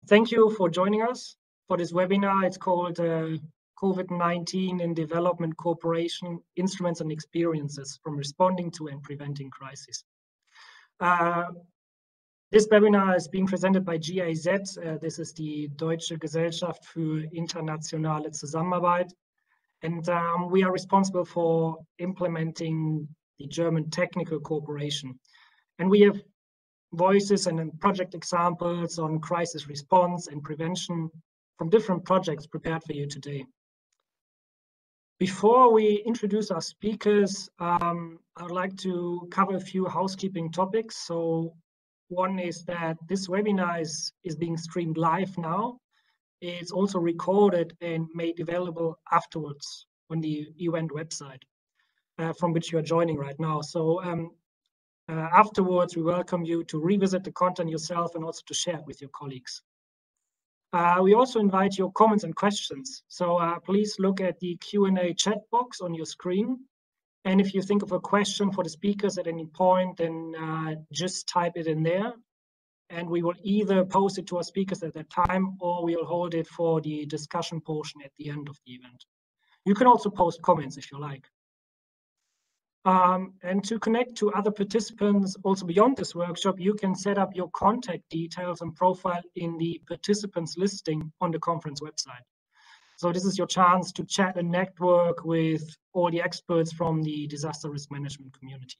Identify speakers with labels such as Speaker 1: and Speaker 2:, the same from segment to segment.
Speaker 1: Thank you for joining us for this webinar. It's called COVID-19 in Development Cooperation, Instruments and Experiences from Responding to and Preventing Crises. This webinar is being presented by GIZ. This is the Deutsche Gesellschaft für Internationale Zusammenarbeit. And we are responsible for implementing the German technical cooperation. And we have voices and project examples on crisis response and prevention from different projects prepared for you today. Before we introduce our speakers, I would like to cover a few housekeeping topics. So one is that this webinar is being streamed live now. It's also recorded and made available afterwards on the event website from which you are joining right now. So afterwards, we welcome you to revisit the content yourself and also to share it with your colleagues. We also invite your comments and questions. So please look at the Q&A chat box on your screen. And if you think of a question for the speakers at any point, then just type it in there. And we will either post it to our speakers at that time, or we'll hold it for the discussion portion at the end of the event. You can also post comments if you like. And to connect to other participants also beyond this workshop, you can set up your contact details and profile in the participants listing on the conference website. So this is your chance to chat and network with all the experts from the disaster risk management community.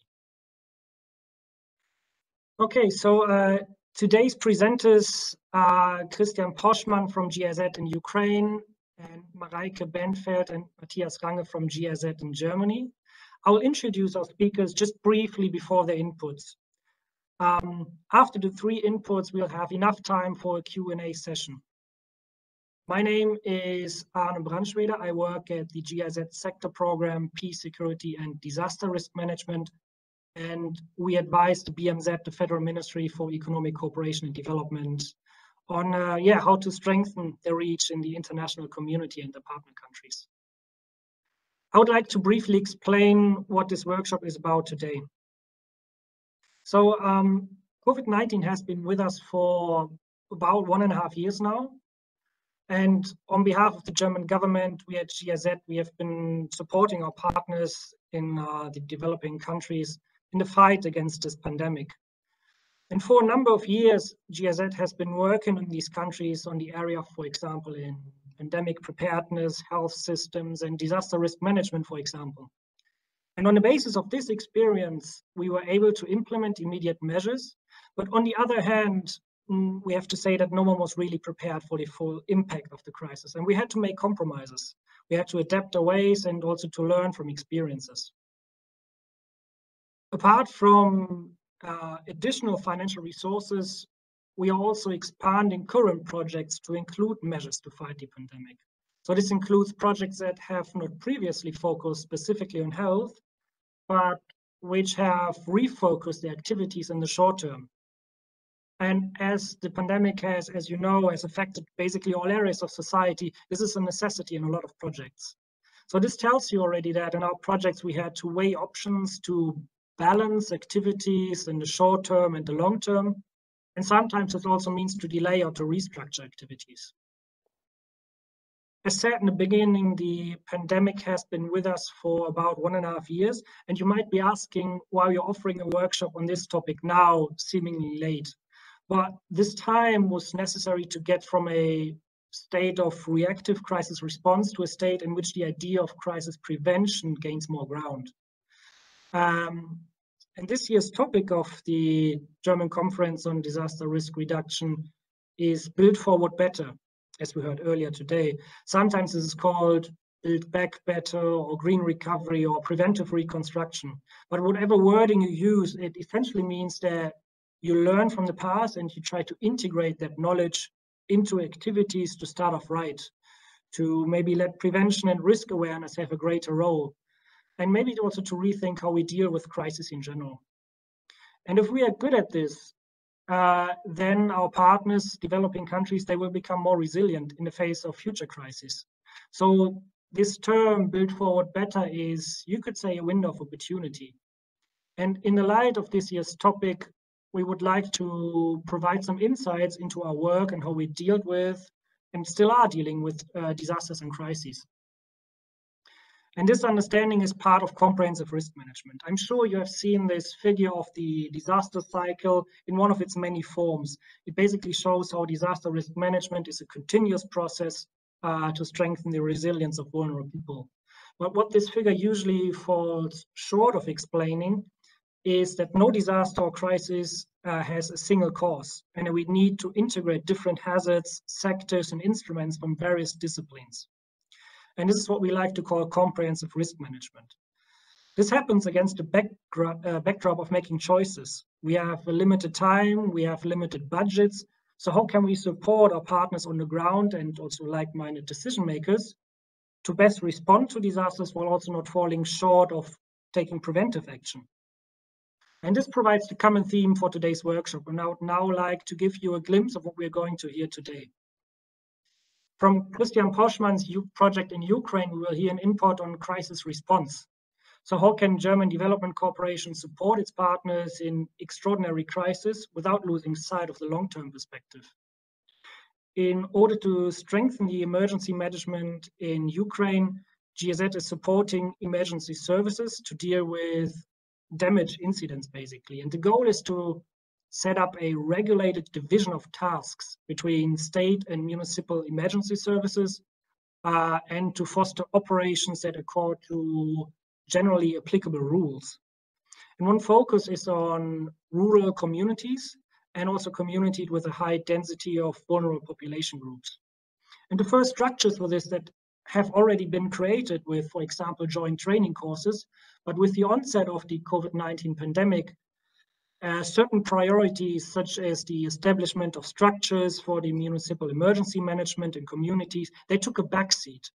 Speaker 1: Okay, so today's presenters are Christian Poschmann from GIZ in Ukraine and Mareike Bentfeld and Matthias from GIZ in Germany. I will introduce our speakers just briefly before their inputs. After the three inputs, we'll have enough time for a Q&A session. My name is Arne Brandschwede. I work at the GIZ sector program, Peace, Security and Disaster Risk Management. And we advise the BMZ, the Federal Ministry for Economic Cooperation and Development, on how to strengthen their reach in the international community and the partner countries. I would like to briefly explain what this workshop is about today. So COVID-19 has been with us for about 1.5 years now. And on behalf of the German government, we at GIZ, we have been supporting our partners in the developing countries in the fight against this pandemic. And for a number of years, GIZ has been working in these countries on the area, for example, in pandemic preparedness, health systems, and disaster risk management, for example. And on the basis of this experience, we were able to implement immediate measures. But on the other hand, we have to say that no one was really prepared for the full impact of the crisis. And we had to make compromises. We had to adapt our ways and also to learn from experiences. Apart from additional financial resources, we are also expanding current projects to include measures to fight the pandemic. So this includes projects that have not previously focused specifically on health, but which have refocused the activities in the short term. And as the pandemic has, as you know, has affected basically all areas of society, this is a necessity in a lot of projects. So this tells you already that in our projects, we had to weigh options to balance activities in the short term and the long term. And sometimes it also means to delay or to restructure activities. As said in the beginning, the pandemic has been with us for about 1.5 years. And you might be asking why you're offering a workshop on this topic now, seemingly late. But this time was necessary to get from a state of reactive crisis response to a state in which the idea of crisis prevention gains more ground. And this year's topic of the German Conference on Disaster Risk Reduction is Build Forward Better, as we heard earlier today. Sometimes this is called Build Back Better or Green Recovery or Preventive Reconstruction. But whatever wording you use, it essentially means that you learn from the past and you try to integrate that knowledge into activities to start off right, to maybe let prevention and risk awareness have a greater role. And maybe also to rethink how we deal with crisis in general. And if we are good at this, then our partners, developing countries, they will become more resilient in the face of future crises. So this term, Build Forward Better, is, you could say, a window of opportunity. And in the light of this year's topic, we would like to provide some insights into our work and how we dealt with and still are dealing with disasters and crises. And this understanding is part of comprehensive risk management. I'm sure you have seen this figure of the disaster cycle in one of its many forms. It basically shows how disaster risk management is a continuous process to strengthen the resilience of vulnerable people. But what this figure usually falls short of explaining is that no disaster or crisis has a single cause, and we need to integrate different hazards, sectors, and instruments from various disciplines. And this is what we like to call comprehensive risk management. This happens against the backdrop of making choices. We have a limited time, we have limited budgets. So how can we support our partners on the ground and also like-minded decision makers to best respond to disasters while also not falling short of taking preventive action? And this provides the common theme for today's workshop. And I would now like to give you a glimpse of what we're going to hear today. From Christian Poschmann's project in Ukraine, we will hear an input on crisis response. So how can German Development Corporation support its partners in extraordinary crisis without losing sight of the long-term perspective? In order to strengthen the emergency management in Ukraine, GIZ is supporting emergency services to deal with damage incidents, basically. And the goal is to set up a regulated division of tasks between state and municipal emergency services and to foster operations that accord to generally applicable rules. And one focus is on rural communities and also communities with a high density of vulnerable population groups. And the first structures for this that have already been created with, for example, joint training courses, but with the onset of the COVID-19 pandemic, certain priorities such as the establishment of structures for the municipal emergency management in communities, they took a backseat.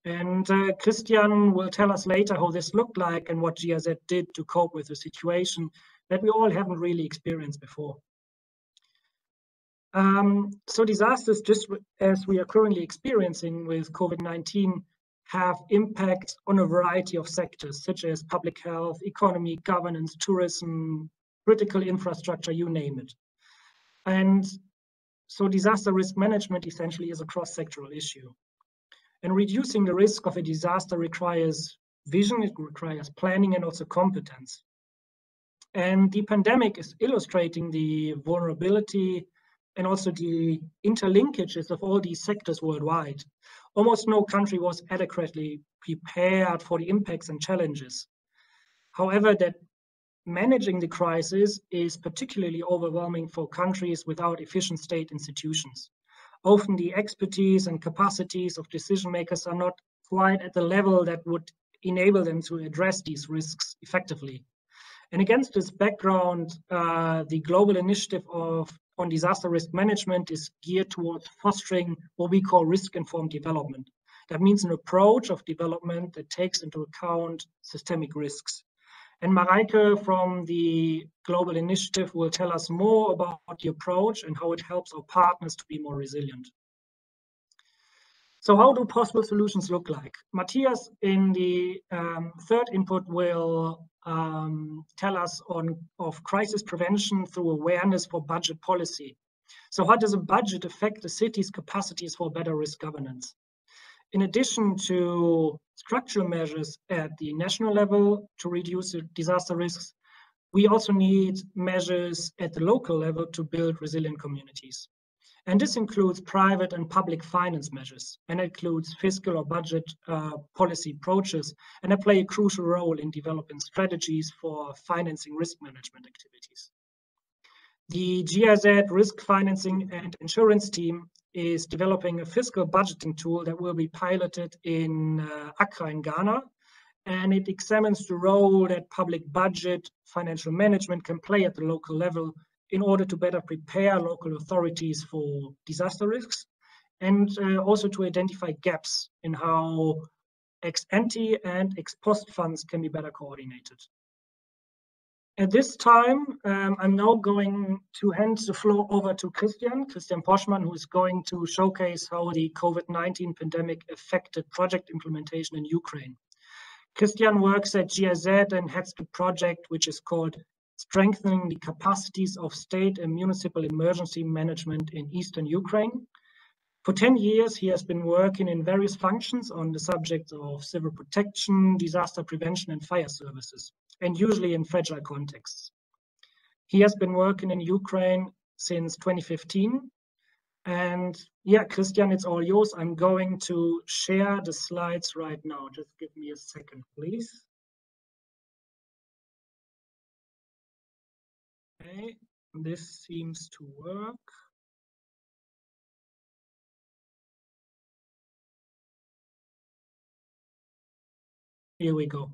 Speaker 1: And Christian will tell us later how this looked like and what GIZ did to cope with a situation that we all haven't really experienced before. So disasters, just as we are currently experiencing with COVID-19, have impacts on a variety of sectors, such as public health, economy, governance, tourism, critical infrastructure, you name it. And so disaster risk management essentially is a cross-sectoral issue. And reducing the risk of a disaster requires vision, it requires planning and also competence. And the pandemic is illustrating the vulnerability and also the interlinkages of all these sectors worldwide. Almost no country was adequately prepared for the impacts and challenges. However, that managing the crisis is particularly overwhelming for countries without efficient state institutions. Often the expertise and capacities of decision makers are not quite at the level that would enable them to address these risks effectively. And against this background, the global initiative on disaster risk management is geared towards fostering what we call risk-informed development. That means an approach of development that takes into account systemic risks. And Mareike from the Global Initiative will tell us more about the approach and how it helps our partners to be more resilient. So how do possible solutions look like? Matthias in the third input will tell us of crisis prevention through awareness for budget policy. So how does a budget affect the city's capacities for better risk governance? In addition to structural measures at the national level to reduce disaster risks, we also need measures at the local level to build resilient communities. And this includes private and public finance measures, and it includes fiscal or budget policy approaches, and they play a crucial role in developing strategies for financing risk management activities. The GIZ risk financing and insurance team is developing a fiscal budgeting tool that will be piloted in Accra in Ghana, and it examines the role that public budget financial management can play at the local level in order to better prepare local authorities for disaster risks, and also to identify gaps in how ex ante and ex post funds can be better coordinated. At this time, I'm now going to hand the floor over to Christian Poschmann, who is going to showcase how the COVID-19 pandemic affected project implementation in Ukraine. Christian works at GIZ and heads the project, which is called strengthening the capacities of state and municipal emergency management in Eastern Ukraine. For 10 years, he has been working in various functions on the subjects of civil protection, disaster prevention, and fire services, and usually in fragile contexts. He has been working in Ukraine since 2015. And yeah, Christian, it's all yours. I'm going to share the slides right now. Just give me a second, please. Okay, this seems to work. Here we go.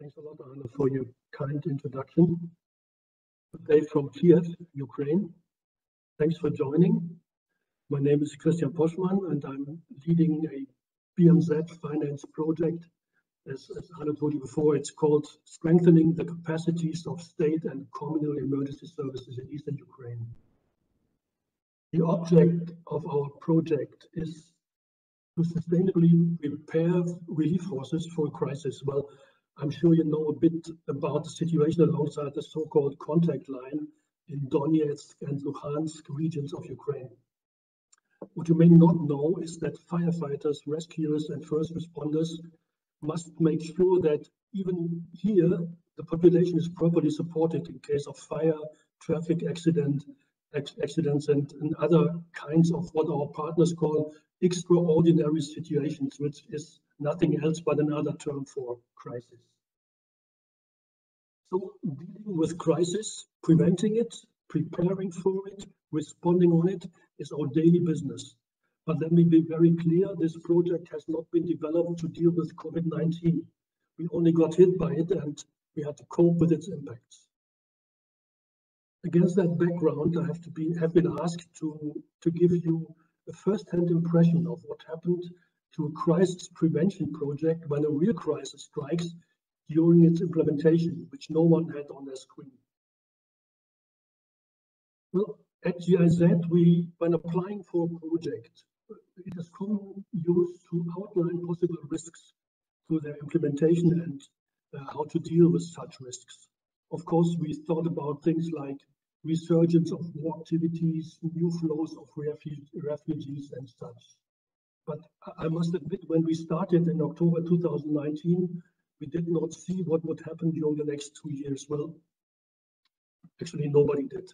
Speaker 2: Thanks a lot, Arne, for your kind introduction. Today from Kiev, Ukraine. Thanks for joining. My name is Christian Poschmann, and I'm leading a BMZ finance project. As Arne told you before, it's called Strengthening the Capacities of State and Communal Emergency Services in Eastern Ukraine. The object of our project is to sustainably prepare relief forces for a crisis. Well, I'm sure you know a bit about the situation alongside the so-called contact line in Donetsk and Luhansk regions of Ukraine. What you may not know is that firefighters, rescuers, and first responders must make sure that even here the population is properly supported in case of fire, traffic accidents, and other kinds of what our partners call extraordinary situations, which is nothing else but another term for crisis. So dealing with crisis, preventing it, preparing for it, responding on it is our daily business. But let me be very clear, this project has not been developed to deal with COVID-19. We only got hit by it and we had to cope with its impacts. Against that background, I have been asked to give you a first-hand impression of what happened to a crisis prevention project when a real crisis strikes during its implementation, which no one had on their screen. Well, at GIZ, when applying for a project, it is common use to outline possible risks to their implementation and how to deal with such risks. Of course, we thought about things like resurgence of war activities, new flows of refugees and such. But I must admit, when we started in October 2019, we did not see what would happen during the next 2 years. Well, actually, nobody did.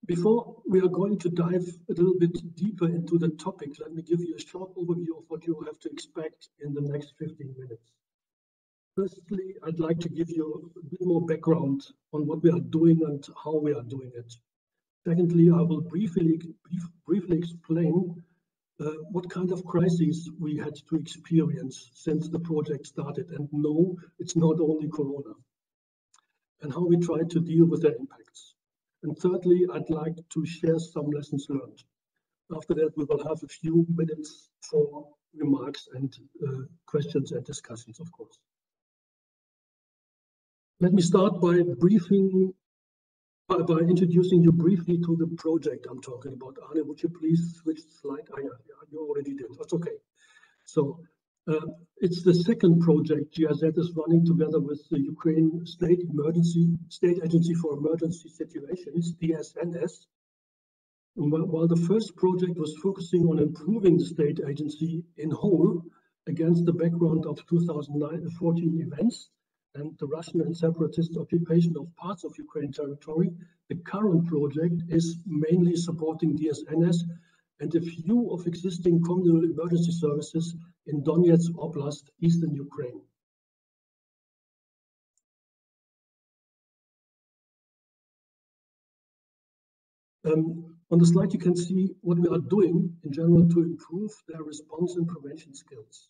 Speaker 2: Before we are going to dive a little bit deeper into the topic, let me give you a short overview of what you have to expect in the next 15 minutes. Firstly, I'd like to give you a bit more background on what we are doing and how we are doing it. Secondly, I will briefly explain what kind of crises we had to experience since the project started. And no, it's not only Corona. And how we try to deal with their impacts. And thirdly, I'd like to share some lessons learned. After that, we will have a few minutes for remarks and questions and discussions, of course. Let me start by introducing you briefly to the project I'm talking about. Arne, would you please switch slide? Oh, yeah, you already did. That's okay. So it's the second project GIZ is running together with the Ukraine State Agency for Emergency Situations, DSNS. While the first project was focusing on improving the state agency in whole against the background of 2014 events and the Russian and separatist occupation of parts of Ukraine territory, the current project is mainly supporting DSNS and a few of existing communal emergency services in Donetsk Oblast, Eastern Ukraine. On the slide, you can see what we are doing in general to improve their response and prevention skills.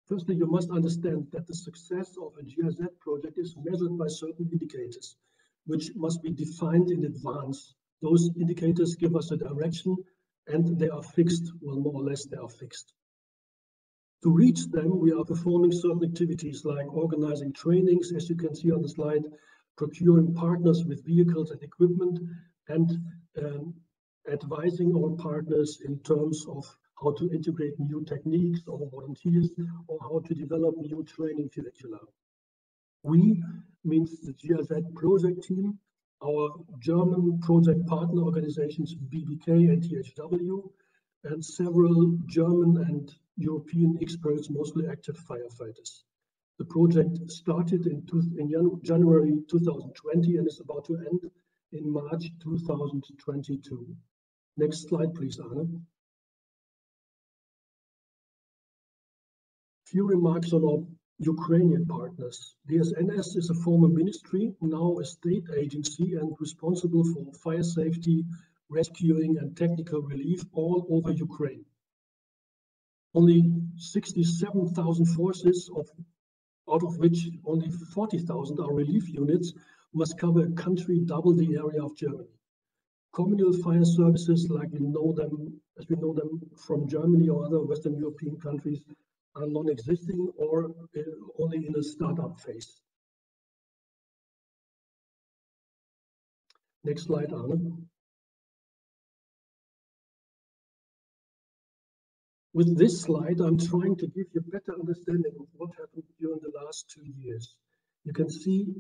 Speaker 2: Firstly, you must understand that the success of a GIZ project is measured by certain indicators, which must be defined in advance. Those indicators give us a direction and they are fixed, well, more or less they are fixed. To reach them, we are performing certain activities like organizing trainings, as you can see on the slide, procuring partners with vehicles and equipment, and advising our partners in terms of how to integrate new techniques or volunteers, or how to develop new training curricula. We means the GIZ project team, our German project partner organizations BBK and THW, and several German and European experts, mostly active firefighters. The project started in January 2020 and is about to end in March 2022. Next slide, please, Arne. Few remarks on our Ukrainian partners. DSNS is a former ministry, now a state agency, and responsible for fire safety, rescuing, and technical relief all over Ukraine. Only 67,000 forces, out of which only 40,000 are relief units, must cover a country double the area of Germany. Communal fire services, like we know them, as we know them from Germany or other Western European countries, are non-existing or only in a startup phase. Next slide, Arne. With this slide, I'm trying to give you a better understanding of what happened during the last 2 years. You can see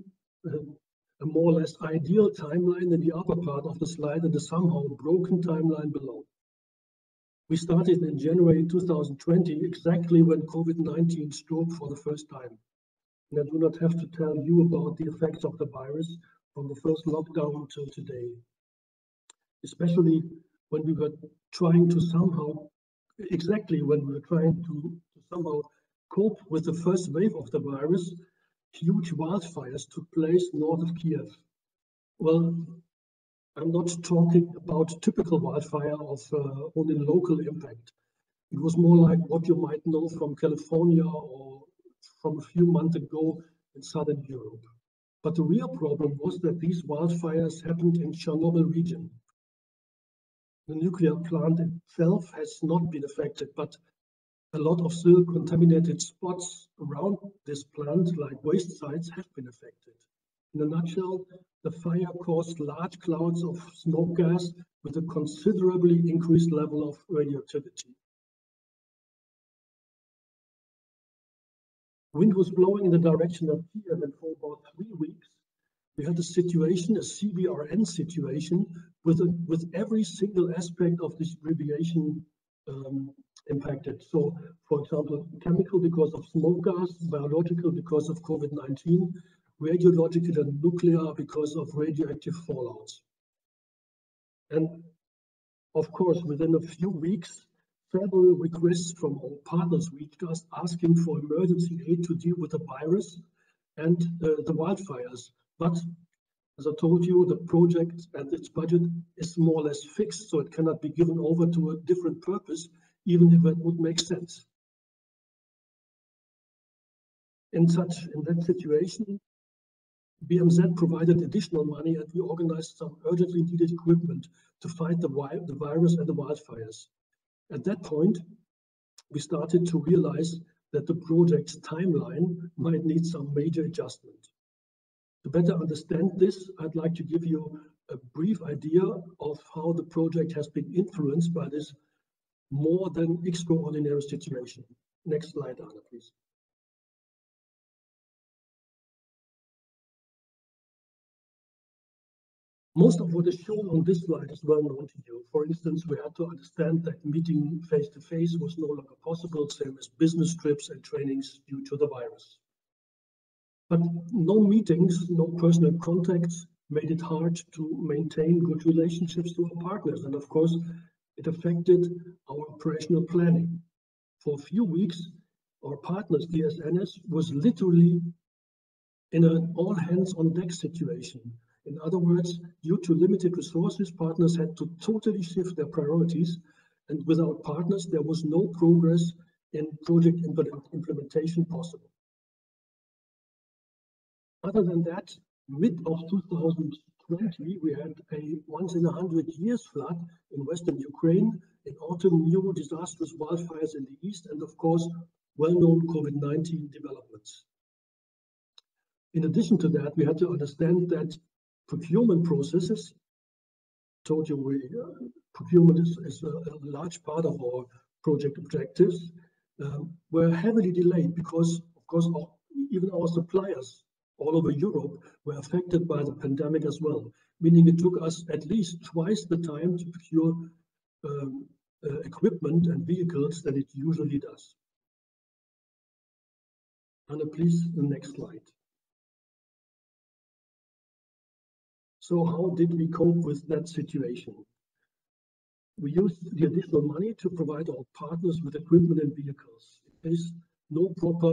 Speaker 2: a more or less ideal timeline in the upper part of the slide and a somehow broken timeline below. We started in January 2020, exactly when COVID-19 struck for the first time. And I do not have to tell you about the effects of the virus from the first lockdown till today. Especially when we were trying to somehow cope with the first wave of the virus, huge wildfires took place north of Kiev. Well, I'm not talking about typical wildfire of only local impact. It was more like what you might know from California or from a few months ago in Southern Europe. But the real problem was that these wildfires happened in Chernobyl region. The nuclear plant itself has not been affected, but a lot of still contaminated spots around this plant, like waste sites, have been affected. In a nutshell, the fire caused large clouds of smoke gas with a considerably increased level of radioactivity. Wind was blowing in the direction of Kiev, and for about 3 weeks, we had a situation, a CBRN situation, with every single aspect of this abbreviation impacted. So, for example, chemical because of smoke gas, biological because of COVID-19, radiological and nuclear because of radioactive fallouts. And of course, within a few weeks, several requests from our partners reached us asking for emergency aid to deal with the virus and the wildfires. But as I told you, the project and its budget is more or less fixed, so it cannot be given over to a different purpose, even if it would make sense. In that situation, BMZ provided additional money, and we organized some urgently needed equipment to fight the virus and the wildfires. At that point, we started to realize that the project's timeline might need some major adjustment. To better understand this, I'd like to give you a brief idea of how the project has been influenced by this more than extraordinary situation. Next slide, Arne, please. Most of what is shown on this slide is well known to you. For instance, we had to understand that meeting face-to-face was no longer possible, same as business trips and trainings due to the virus. But no meetings, no personal contacts made it hard to maintain good relationships to our partners. And of course, it affected our operational planning. For a few weeks, our partners, DSNS, was literally in an all-hands-on-deck situation. In other words, due to limited resources, partners had to totally shift their priorities, and without partners, there was no progress in project implementation possible. Other than that, mid of 2020, we had a once-in-100-years flood in Western Ukraine. In autumn, new disastrous wildfires in the east, and of course, well-known COVID-19 developments. In addition to that, we had to understand that procurement processes, told you procurement is a large part of our project objectives, were heavily delayed because, of course, even our suppliers all over Europe were affected by the pandemic as well, meaning it took us at least twice the time to procure equipment and vehicles than it usually does. Arne, please, the next slide. So how did we cope with that situation? We used the additional money to provide our partners with equipment and vehicles. In case no proper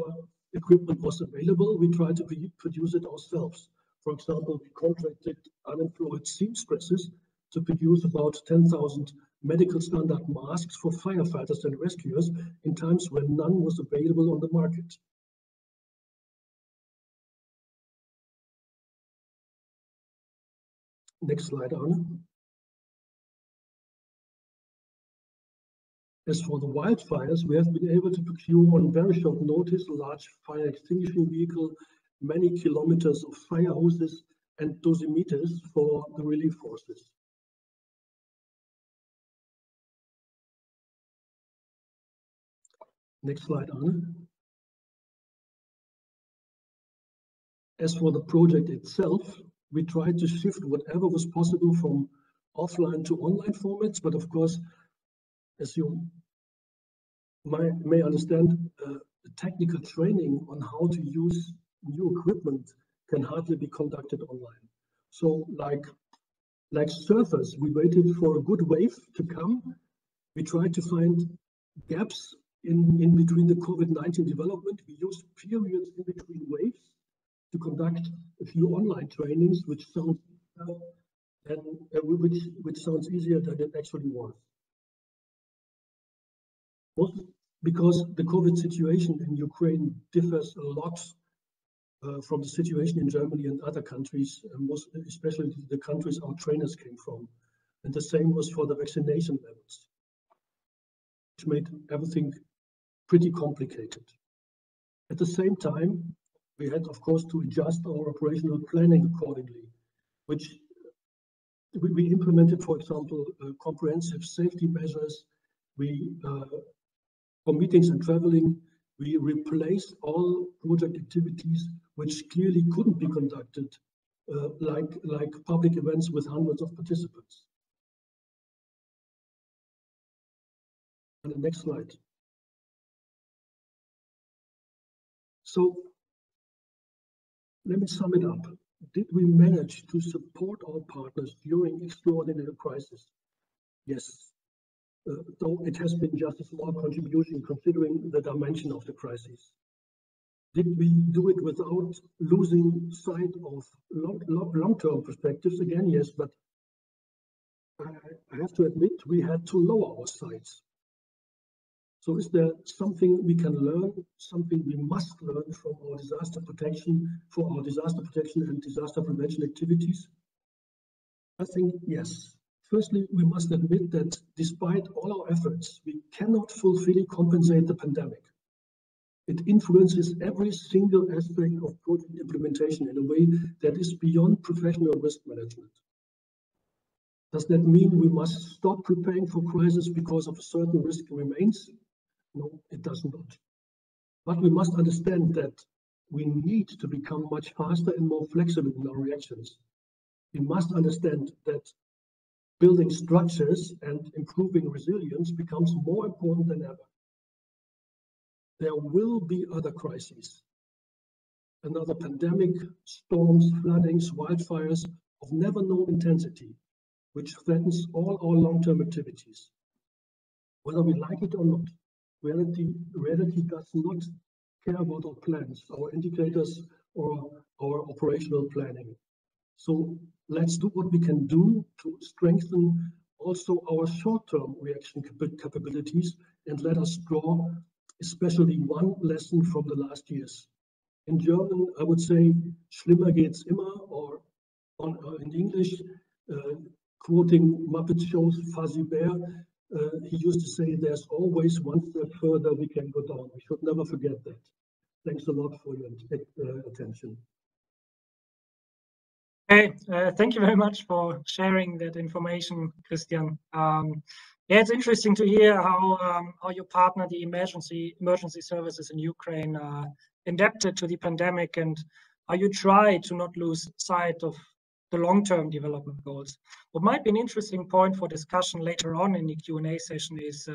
Speaker 2: equipment was available, we tried to produce it ourselves. For example, we contracted unemployed seamstresses to produce about 10,000 medical standard masks for firefighters and rescuers in times when none was available on the market. Next slide, Arne. As for the wildfires, we have been able to procure on very short notice a large fire extinguishing vehicle, many kilometers of fire hoses, and dosimeters for the relief forces. Next slide, Arne. As for the project itself, we tried to shift whatever was possible from offline to online formats, but of course, as you may understand, the technical training on how to use new equipment can hardly be conducted online. So like surfers, we waited for a good wave to come. We tried to find gaps in between the Covid-19 development. We used periods in between waves to conduct a few online trainings, which sounds easier than it actually was. Also, because the COVID situation in Ukraine differs a lot from the situation in Germany and other countries, especially the countries our trainers came from. And the same was for the vaccination levels, which made everything pretty complicated. At the same time, we had, of course, to adjust our operational planning accordingly, which we implemented, for example, comprehensive safety measures. For meetings and traveling, we replaced all project activities which clearly couldn't be conducted, like public events with hundreds of participants. On the next slide. So let me sum it up. Did we manage to support our partners during extraordinary crisis? Yes. Though it has been just a small contribution considering the dimension of the crisis. Did we do it without losing sight of long-term perspectives? Again, yes, but I have to admit we had to lower our sights. So is there something we can learn, something we must learn from our disaster protection, and disaster prevention activities? I think yes. Firstly, we must admit that despite all our efforts, we cannot fully compensate the pandemic. It influences every single aspect of project implementation in a way that is beyond professional risk management. Does that mean we must stop preparing for crisis because of a certain risk remains? No, it does not. But we must understand that we need to become much faster and more flexible in our reactions. We must understand that building structures and improving resilience becomes more important than ever. There will be other crises. Another pandemic, storms, floodings, wildfires of never known intensity, which threatens all our long-term activities. Whether we like it or not, reality does not care about our plans, our indicators, or our operational planning. So let's do what we can do to strengthen also our short-term reaction capabilities, and let us draw especially one lesson from the last years. In German, I would say, schlimmer geht's immer, or in English, quoting Muppet Show's Fuzzy Bear, he used to say, there's always one step further we can go down. We should never forget that. Thanks a lot for your attention.
Speaker 1: Okay, thank you very much for sharing that information, Christian. Yeah, it's interesting to hear how your partner, the emergency services in Ukraine, adapted to the pandemic, and how you try to not lose sight of the long-term development goals. What might be an interesting point for discussion later on in the Q&A session is,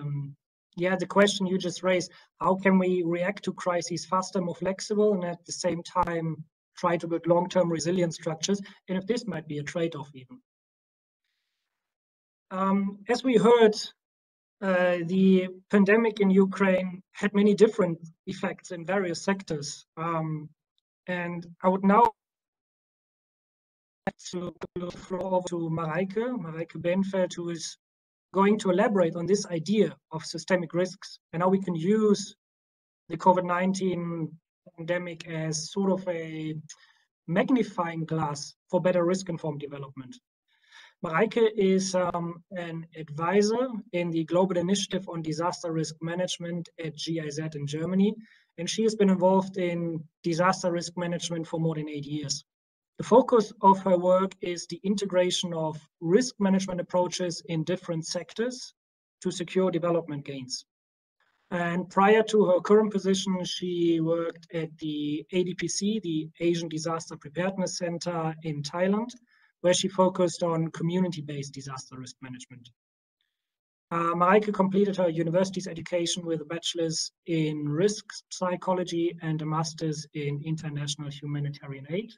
Speaker 1: yeah, the question you just raised: how can we react to crises faster, more flexible, and at the same time try to build long-term resilient structures, and if this might be a trade-off even. As we heard, the pandemic in Ukraine had many different effects in various sectors. And I would now like to give the floor over to Mareike Bentfeld, who is going to elaborate on this idea of systemic risks and how we can use the COVID-19 pandemic as sort of a magnifying glass for better risk-informed development. Mareike is an advisor in the Global Initiative on Disaster Risk Management at GIZ in Germany, and she has been involved in disaster risk management for more than 8 years. The focus of her work is the integration of risk management approaches in different sectors to secure development gains. And prior to her current position, she worked at the ADPC, the Asian Disaster Preparedness Center in Thailand, where she focused on community-based disaster risk management. Mareike completed her university's education with a bachelor's in risk psychology and a master's in international humanitarian aid.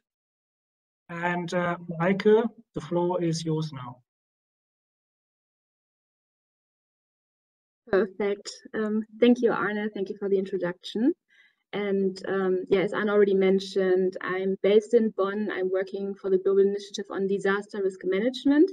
Speaker 1: And Mareike, the floor is yours now.
Speaker 3: Perfect. Thank you, Arne. Thank you for the introduction. And yeah, as Arne already mentioned, I'm based in Bonn. I'm working for the Global Initiative on Disaster Risk Management.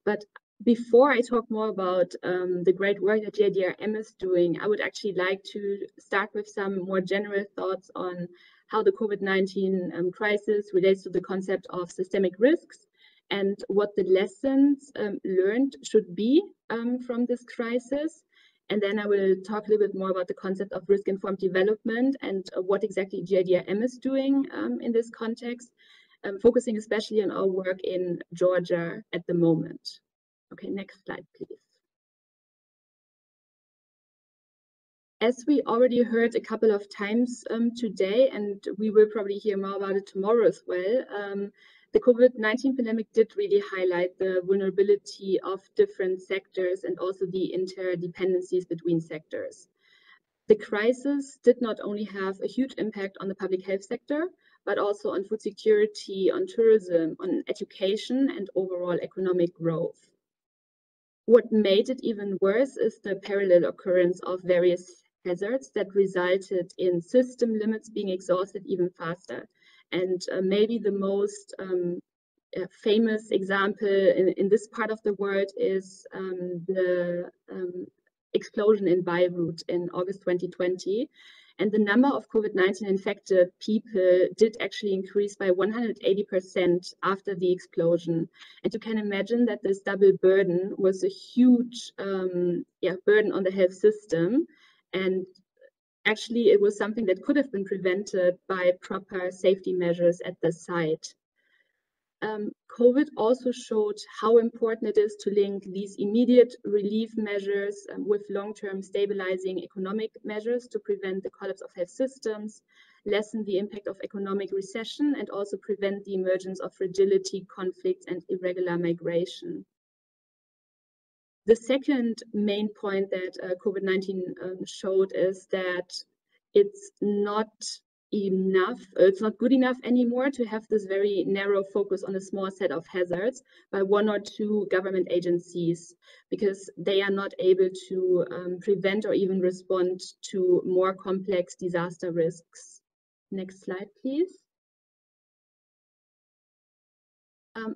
Speaker 3: But before I talk more about the great work that GIDRM is doing, I would actually like to start with some more general thoughts on how the COVID-19 crisis relates to the concept of systemic risks and what the lessons learned should be from this crisis. And then I will talk a little bit more about the concept of risk-informed development and what exactly GIDRM is doing in this context, focusing especially on our work in Georgia at the moment. Okay, next slide, please. As we already heard a couple of times today, and we will probably hear more about it tomorrow as well, the COVID-19 pandemic did really highlight the vulnerability of different sectors and also the interdependencies between sectors. The crisis did not only have a huge impact on the public health sector, but also on food security, on tourism, on education, and overall economic growth. What made it even worse is the parallel occurrence of various hazards that resulted in system limits being exhausted even faster. And maybe the most famous example in this part of the world is the explosion in Beirut in August 2020. And the number of COVID-19 infected people did actually increase by 180% after the explosion. And you can imagine that this double burden was a huge burden on the health system. And actually, it was something that could have been prevented by proper safety measures at the site. COVID also showed how important it is to link these immediate relief measures with long-term stabilizing economic measures to prevent the collapse of health systems, lessen the impact of economic recession, and also prevent the emergence of fragility, conflicts, and irregular migration. The second main point that COVID-19 showed is that it's not good enough anymore to have this very narrow focus on a small set of hazards by one or two government agencies, because they are not able to prevent or even respond to more complex disaster risks. Next slide, please.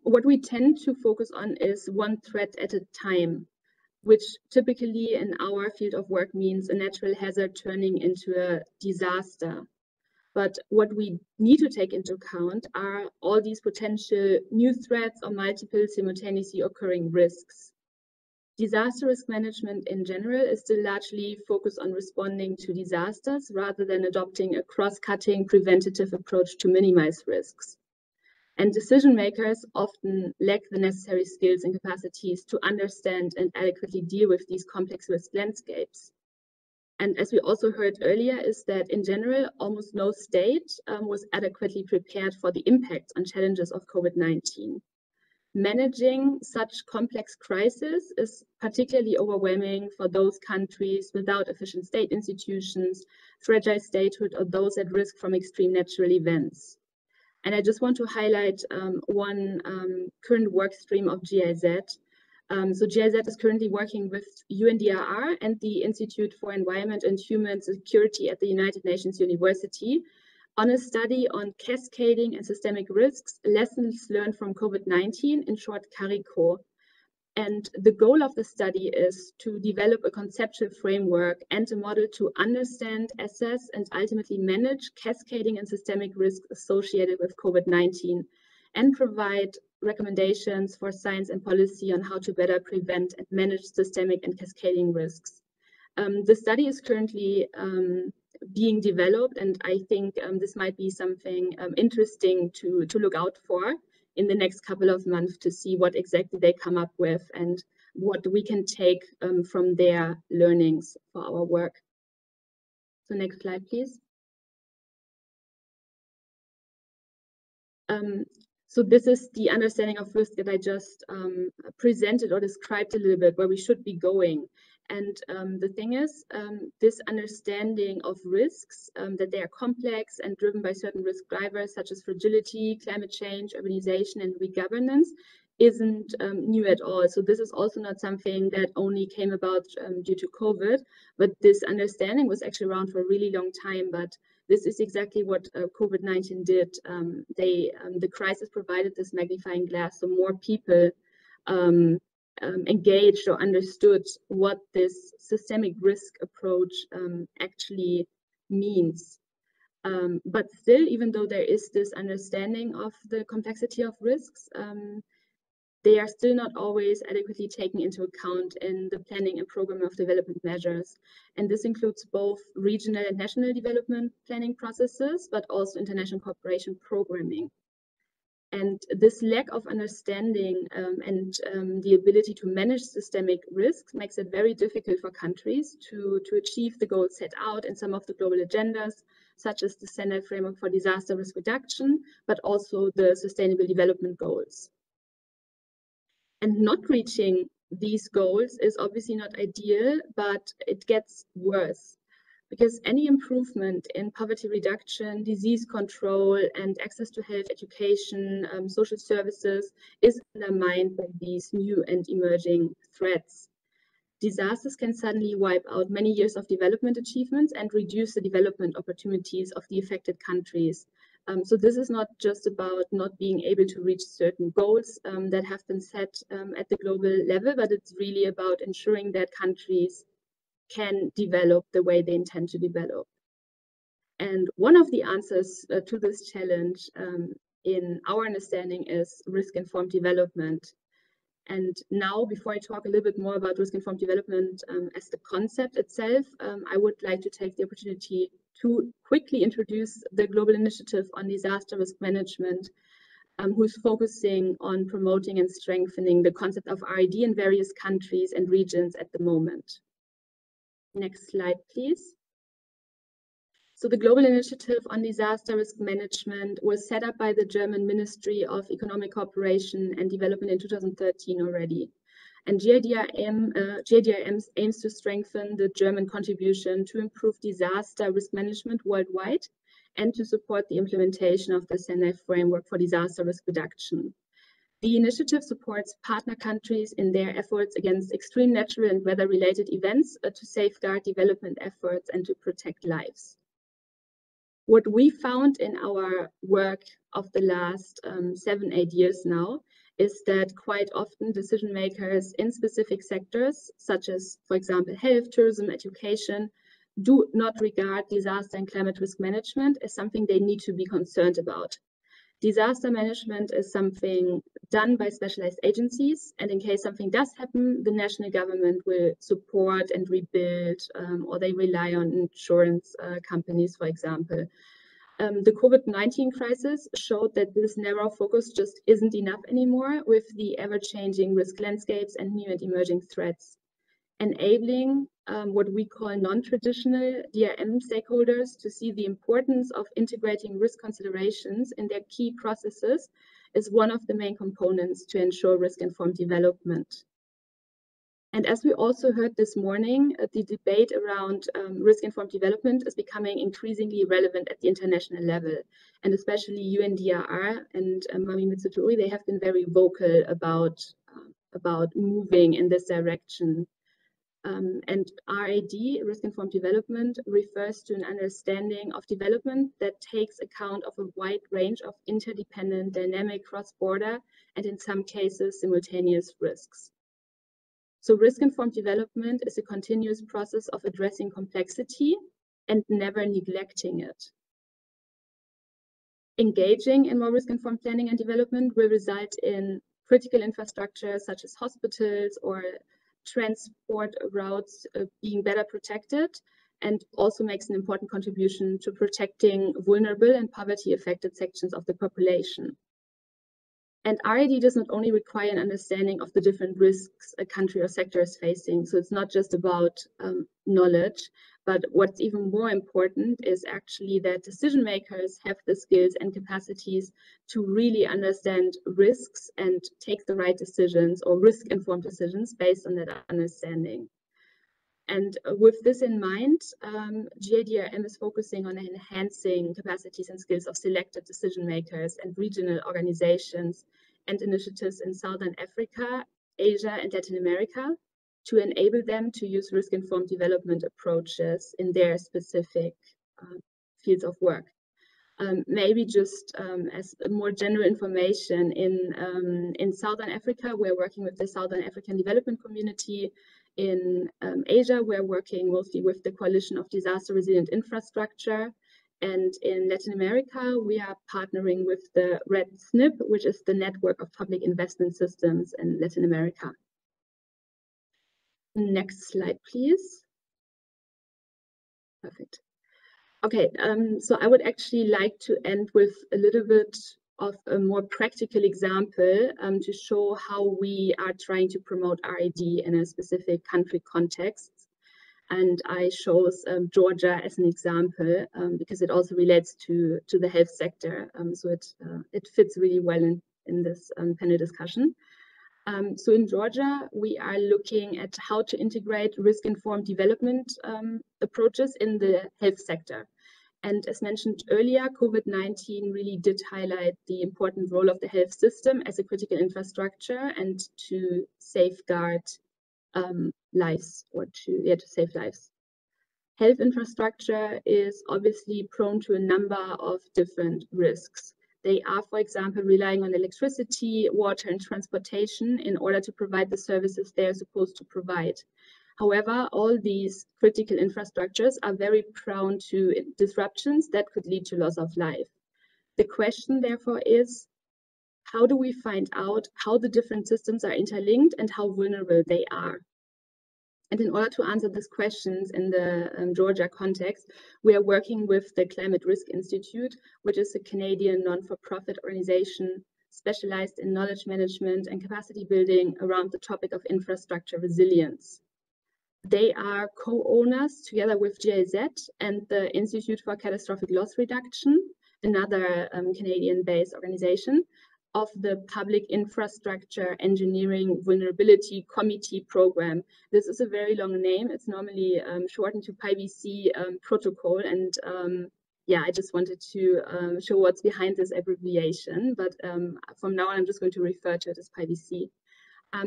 Speaker 3: What we tend to focus on is one threat at a time, which typically in our field of work means a natural hazard turning into a disaster. But what we need to take into account are all these potential new threats or multiple simultaneously occurring risks. Disaster risk management in general is still largely focused on responding to disasters rather than adopting a cross-cutting preventative approach to minimize risks. And decision makers often lack the necessary skills and capacities to understand and adequately deal with these complex risk landscapes. And as we also heard earlier, is that in general, almost no state was adequately prepared for the impact and challenges of COVID-19. Managing such complex crises is particularly overwhelming for those countries without efficient state institutions, fragile statehood, or those at risk from extreme natural events. And I just want to highlight one current work stream of GIZ. So GIZ is currently working with UNDRR and the Institute for Environment and Human Security at the United Nations University on a study on cascading and systemic risks, lessons learned from COVID-19, in short, CARICO. And the goal of the study is to develop a conceptual framework and a model to understand, assess, and ultimately manage cascading and systemic risks associated with COVID-19, and provide recommendations for science and policy on how to better prevent and manage systemic and cascading risks. The study is currently being developed, and I think this might be something interesting to look out for in the next couple of months, to see what exactly they come up with and what we can take from their learnings for our work. So next slide, please. So this is the understanding of risk that I just presented or described a little bit, where we should be going. And the thing is, this understanding of risks, that they are complex and driven by certain risk drivers such as fragility, climate change, urbanization, and re-governance, isn't new at all. So this is also not something that only came about due to COVID, but this understanding was actually around for a really long time. But this is exactly what COVID-19 did. The crisis provided this magnifying glass, so more people engaged or understood what this systemic risk approach actually means. But still, even though there is this understanding of the complexity of risks, they are still not always adequately taken into account in the planning and programming of development measures. And this includes both regional and national development planning processes, but also international cooperation programming. And this lack of understanding and the ability to manage systemic risks makes it very difficult for countries to achieve the goals set out in some of the global agendas, such as the Sendai Framework for Disaster Risk Reduction, but also the Sustainable Development Goals. And not reaching these goals is obviously not ideal, but it gets worse, because any improvement in poverty reduction, disease control, and access to health, education, social services is undermined by these new and emerging threats. Disasters can suddenly wipe out many years of development achievements and reduce the development opportunities of the affected countries. So this is not just about not being able to reach certain goals that have been set at the global level, but it's really about ensuring that countries can develop the way they intend to develop. And one of the answers to this challenge in our understanding is risk-informed development. And now, before I talk a little bit more about risk-informed development as the concept itself, I would like to take the opportunity to quickly introduce the Global Initiative on Disaster Risk Management, who's focusing on promoting and strengthening the concept of RID in various countries and regions at the moment. Next slide, please. So the Global Initiative on Disaster Risk Management was set up by the German Ministry of Economic Cooperation and Development in 2013 already. And GIDRM aims to strengthen the German contribution to improve disaster risk management worldwide and to support the implementation of the Sendai Framework for Disaster Risk Reduction. The initiative supports partner countries in their efforts against extreme natural and weather-related events to safeguard development efforts and to protect lives. What we found in our work of the last 7-8 years now is that quite often decision makers in specific sectors, such as, for example, health, tourism, education, do not regard disaster and climate risk management as something they need to be concerned about. Disaster management is something done by specialized agencies, and in case something does happen, the national government will support and rebuild, or they rely on insurance companies, for example. The COVID-19 crisis showed that this narrow focus just isn't enough anymore with the ever-changing risk landscapes and new and emerging threats. Enabling what we call non-traditional DRM stakeholders to see the importance of integrating risk considerations in their key processes is one of the main components to ensure risk-informed development. And as we also heard this morning, the debate around risk-informed development is becoming increasingly relevant at the international level. And especially UNDRR and Mami Mitsutori, they have been very vocal about moving in this direction. And RAD, risk-informed development, refers to an understanding of development that takes account of a wide range of interdependent, dynamic, cross-border, and in some cases, simultaneous risks. So risk-informed development is a continuous process of addressing complexity and never neglecting it. Engaging in more risk-informed planning and development will result in critical infrastructure such as hospitals or transport routes being better protected, and also makes an important contribution to protecting vulnerable and poverty-affected sections of the population. And RAD does not only require an understanding of the different risks a country or sector is facing, so it's not just about knowledge, but what's even more important is actually that decision makers have the skills and capacities to really understand risks and take the right decisions or risk-informed decisions based on that understanding. And with this in mind, GIDRM is focusing on enhancing capacities and skills of selected decision makers and regional organizations and initiatives in Southern Africa, Asia, and Latin America to enable them to use risk-informed development approaches in their specific fields of work. Maybe just as more general information, in Southern Africa, we're working with the Southern African Development Community. In Asia, we're working mostly with the Coalition of Disaster Resilient Infrastructure. And in Latin America, we are partnering with the RED SNP, which is the Network of Public Investment Systems in Latin America. Next slide, please. Perfect. Okay, so I would actually like to end with a little bit of a more practical example to show how we are trying to promote RAD in a specific country context. And I chose Georgia as an example because it also relates to the health sector. So it fits really well in this panel discussion. So in Georgia, we are looking at how to integrate risk-informed development approaches in the health sector. And as mentioned earlier, COVID-19 really did highlight the important role of the health system as a critical infrastructure and to safeguard lives, or to save lives. Health infrastructure is obviously prone to a number of different risks. They are, for example, relying on electricity, water, and transportation in order to provide the services they are supposed to provide. However, all these critical infrastructures are very prone to disruptions that could lead to loss of life. The question, therefore, is how do we find out how the different systems are interlinked and how vulnerable they are? And in order to answer these questions in the Georgia context, we are working with the Climate Risk Institute, which is a Canadian non-for-profit organization specialized in knowledge management and capacity building around the topic of infrastructure resilience. They are co-owners together with GIZ and the Institute for Catastrophic Loss Reduction, another Canadian-based organization, of the Public Infrastructure Engineering Vulnerability Committee Program. This is a very long name. It's normally shortened to PIVC protocol. And yeah, I just wanted to show what's behind this abbreviation. But from now on, I'm just going to refer to it as PIVC.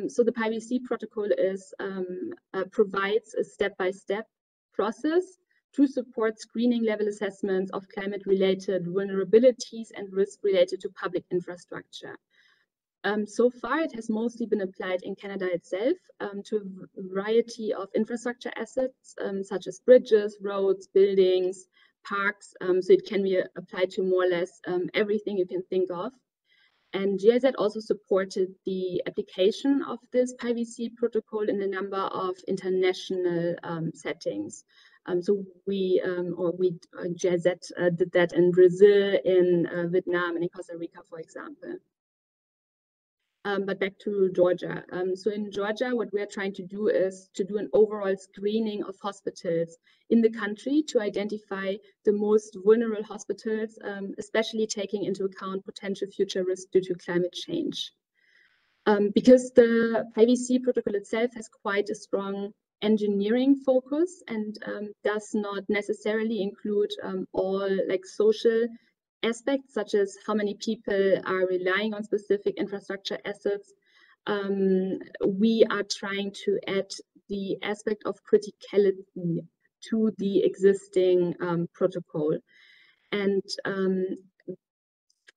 Speaker 3: So the PIVC protocol provides a step-by-step process to support screening level assessments of climate-related vulnerabilities and risk related to public infrastructure. So far, it has mostly been applied in Canada itself to a variety of infrastructure assets, such as bridges, roads, buildings, parks. So it can be applied to more or less everything you can think of. And GIZ also supported the application of this PIVC protocol in a number of international settings. So GIZ did that in Brazil, in Vietnam, and in Costa Rica, for example. But back to Georgia. So in Georgia, what we are trying to do is to do an overall screening of hospitals in the country to identify the most vulnerable hospitals, especially taking into account potential future risks due to climate change. Because the IVC protocol itself has quite a strong engineering focus and does not necessarily include all like social aspects, such as how many people are relying on specific infrastructure assets. We are trying to add the aspect of criticality to the existing protocol. And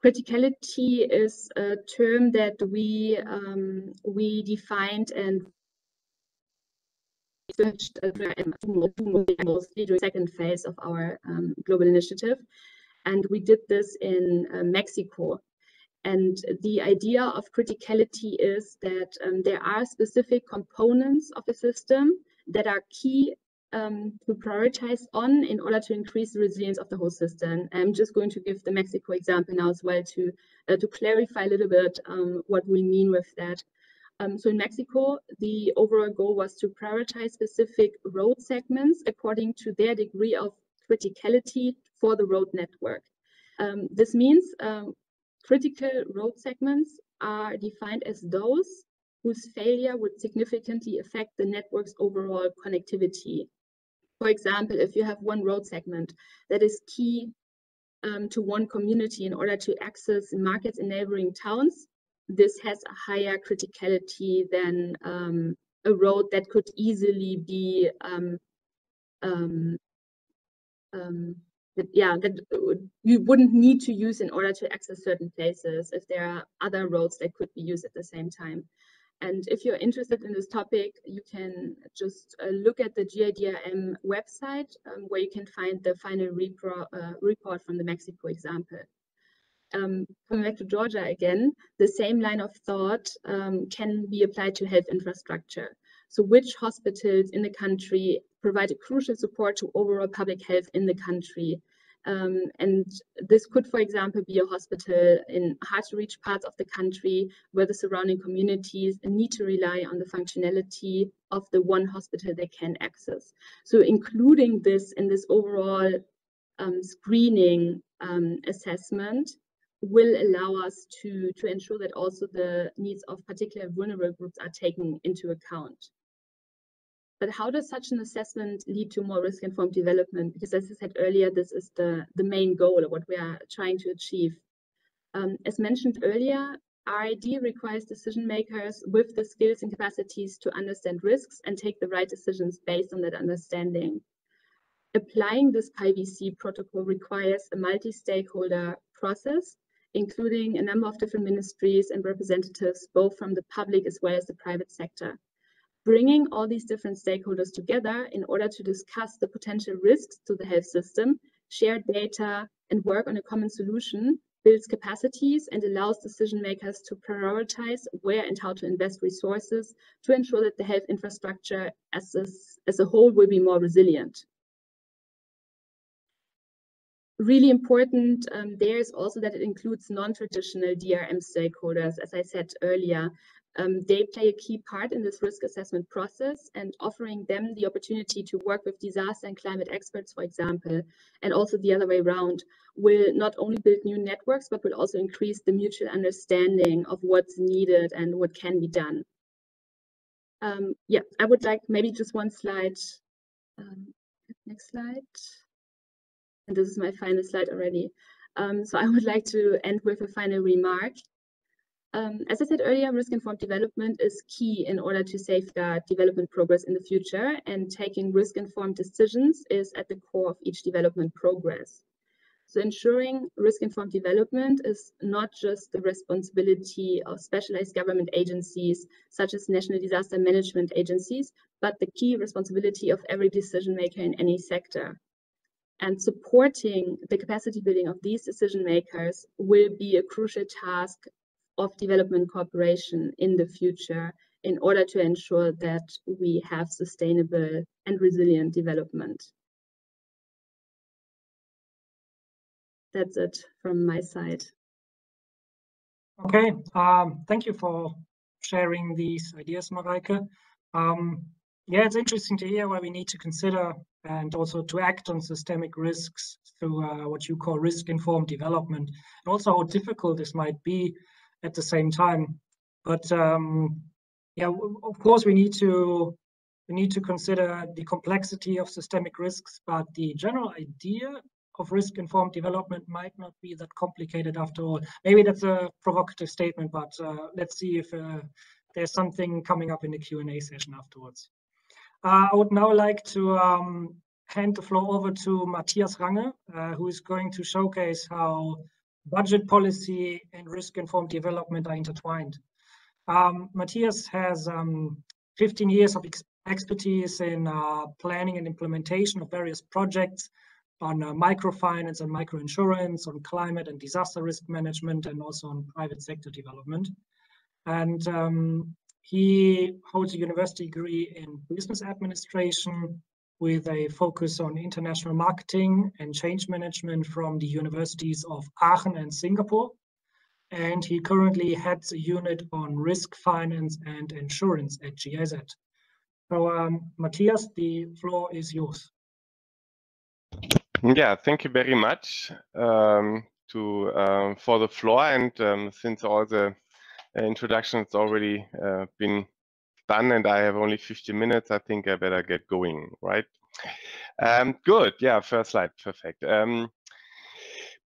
Speaker 3: criticality is a term that we defined and researched mostly during the second phase of our global initiative. And we did this in Mexico. And the idea of criticality is that there are specific components of a system that are key to prioritize on in order to increase the resilience of the whole system. I'm just going to give the Mexico example now as well to clarify a little bit what we mean with that. So in Mexico, the overall goal was to prioritize specific road segments according to their degree of criticality for the road network. This means critical road segments are defined as those whose failure would significantly affect the network's overall connectivity. For example, if you have one road segment that is key to one community in order to access markets in neighboring towns, this has a higher criticality than a road that could easily be that you wouldn't need to use in order to access certain places if there are other roads that could be used at the same time. And if you're interested in this topic, you can just look at the GIDRM website where you can find the final report from the Mexico example. Coming back to Georgia again, the same line of thought can be applied to health infrastructure. So which hospitals in the country provide a crucial support to overall public health in the country? And this could, for example, be a hospital in hard-to-reach parts of the country where the surrounding communities need to rely on the functionality of the one hospital they can access. So including this in this overall screening assessment will allow us to ensure that also the needs of particular vulnerable groups are taken into account. But how does such an assessment lead to more risk-informed development? Because as I said earlier, this is the main goal of what we are trying to achieve. As mentioned earlier, RID requires decision makers with the skills and capacities to understand risks and take the right decisions based on that understanding. Applying this IVC protocol requires a multi-stakeholder process, including a number of different ministries and representatives, both from the public as well as the private sector. Bringing all these different stakeholders together in order to discuss the potential risks to the health system, share data, and work on a common solution builds capacities and allows decision makers to prioritize where and how to invest resources to ensure that the health infrastructure as a whole will be more resilient. Really important there is also that it includes non-traditional DRM stakeholders, as I said earlier. They play a key part in this risk assessment process, and offering them the opportunity to work with disaster and climate experts, for example, and also the other way around, will not only build new networks, but will also increase the mutual understanding of what's needed and what can be done. Yeah, I would like maybe just one slide. Next slide. And this is my final slide already. So I would like to end with a final remark. As I said earlier, risk-informed development is key in order to safeguard development progress in the future, and taking risk-informed decisions is at the core of each development progress. So ensuring risk-informed development is not just the responsibility of specialized government agencies, such as national disaster management agencies, but the key responsibility of every decision maker in any sector. And supporting the capacity building of these decision makers will be a crucial task of development cooperation in the future in order to ensure that we have sustainable and resilient development. that's it from my side.
Speaker 1: Okay, thank you for sharing these ideas, Mareike. Yeah, it's interesting to hear why we need to consider and also to act on systemic risks through what you call risk-informed development, and also how difficult this might be at the same time. But yeah, of course, we need to consider the complexity of systemic risks, but the general idea of risk-informed development might not be that complicated after all. Maybe that's a provocative statement, but let's see if there's something coming up in the Q&A session afterwards. I would now like to hand the floor over to Matthias Range, who is going to showcase how budget policy and risk-informed development are intertwined. Matthias has 15 years of expertise in planning and implementation of various projects on microfinance and microinsurance, on climate and disaster risk management, and also on private sector development. And he holds a university degree in business administration with a focus on international marketing and change management from the universities of Aachen and Singapore. And he currently heads a unit on risk finance and insurance at GIZ. So Matthias, the floor is yours.
Speaker 4: Yeah, thank you very much for the floor. And since all the introductions already been done and I have only 50 minutes, I think I better get going, right? Good, yeah, first slide, perfect.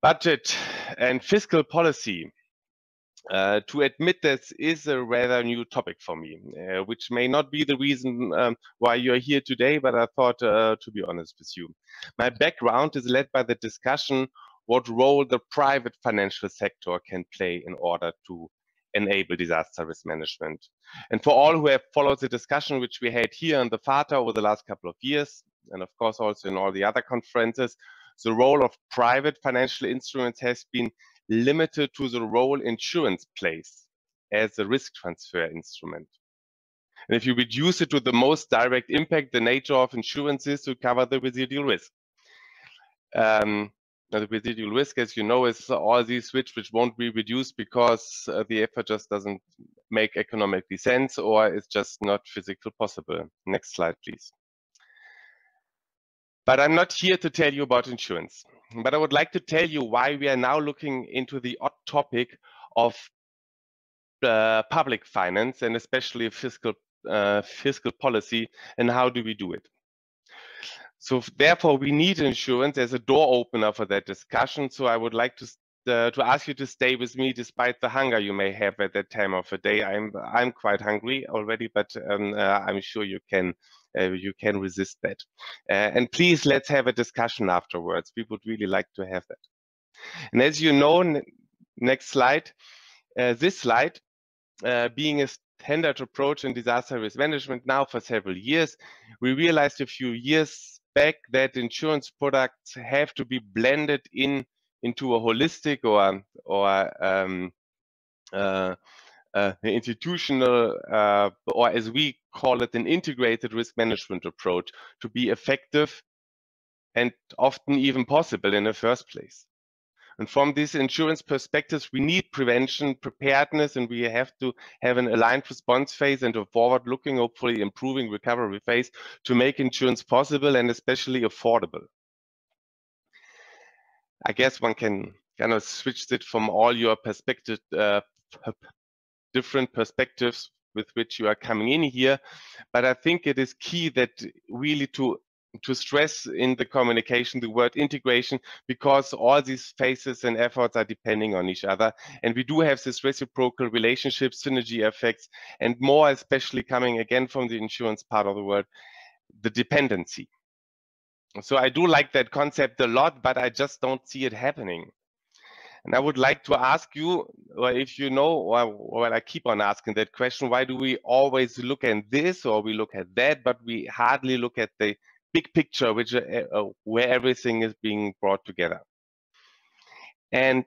Speaker 4: Budget and fiscal policy. To admit this is a rather new topic for me, which may not be the reason why you're here today, but I thought to be honest with you. My background is led by the discussion what role the private financial sector can play in order to enable disaster risk management. And for all who have followed the discussion which we had here in the FATA over the last couple of years, and of course also in all the other conferences, the role of private financial instruments has been limited to the role insurance plays as a risk transfer instrument. And if you reduce it to the most direct impact, the nature of insurance is to cover the residual risk. Now the residual risk, as you know, is all these which won't be reduced because the effort just doesn't make economically sense or it's just not physically possible. Next slide, please. But I'm not here to tell you about insurance, but I would like to tell you why we are now looking into the odd topic of public finance and especially fiscal policy and how do we do it. So therefore, we need insurance as a door opener for that discussion. So I would like to ask you to stay with me despite the hunger you may have at that time of the day. I'm quite hungry already, but I'm sure you can resist that. And please, let's have a discussion afterwards. We would really like to have that. And as you know, next slide, this slide, being a standard approach in disaster risk management now for several years, we realized a few years back that insurance products have to be blended into a holistic or institutional, or as we call it, an integrated risk management approach to be effective and often even possible in the first place. And from these insurance perspectives, we need prevention, preparedness, and we have to have an aligned response phase and a forward-looking, hopefully improving recovery phase to make insurance possible and especially affordable. I guess one can kind of switch it from all your perspective, different perspectives with which you are coming in here, but I think it is key that really to stress in the communication the word integration, because all these phases and efforts are depending on each other, and we do have this reciprocal relationship, synergy effects, and more especially coming again from the insurance part of the world, the dependency. So I do like that concept a lot, but I just don't see it happening. And I would like to ask you, or if you know, or I keep on asking that question, why do we always look at this or we look at that, but we hardly look at the big picture, which where everything is being brought together? And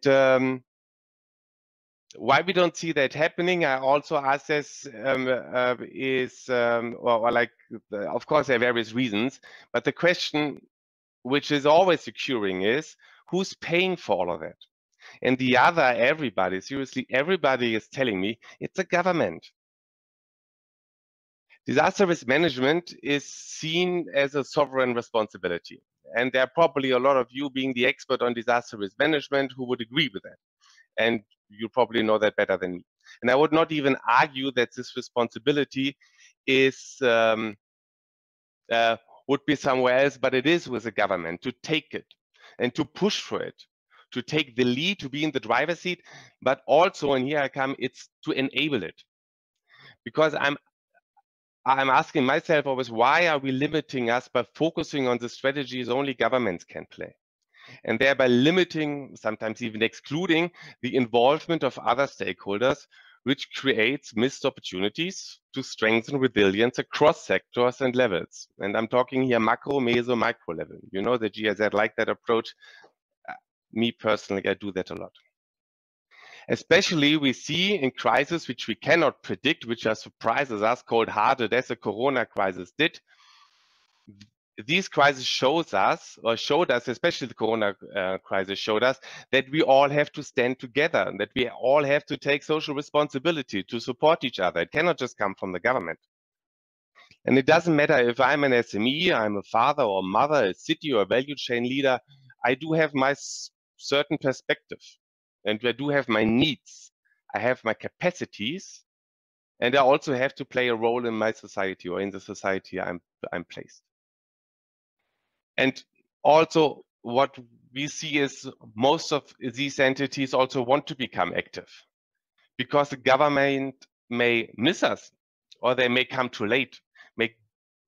Speaker 4: why we don't see that happening, I also ask this, of course, there are various reasons, but the question which is always occurring is, who's paying for all of that? And the other, everybody, seriously, everybody is telling me it's the government. Disaster risk management is seen as a sovereign responsibility. And there are probably a lot of you, being the expert on disaster risk management, who would agree with that. And you probably know that better than me. And I would not even argue that this responsibility is would be somewhere else, but it is with the government to take it and to push for it, to take the lead, to be in the driver's seat, but also, and here I come, it's to enable it. Because I'm asking myself always, why are we limiting us by focusing on the strategies only governments can play? And thereby limiting, sometimes even excluding, the involvement of other stakeholders, which creates missed opportunities to strengthen resilience across sectors and levels. And I'm talking here macro, meso, micro level. You know, the GIZ like that approach. Me personally, I do that a lot. Especially we see in crises which we cannot predict, which are surprises us, cold hearted as the Corona crisis did. These crises showed us, especially the Corona crisis showed us, that we all have to stand together, and that we all have to take social responsibility to support each other. It cannot just come from the government. And it doesn't matter if I'm an SME, I'm a father or mother, a city or a value chain leader, I do have my certain perspective, and I do have my needs. I have my capacities, and I also have to play a role in my society or in the society I'm placed. And also what we see is most of these entities also want to become active, because the government may miss us, or they may come too late.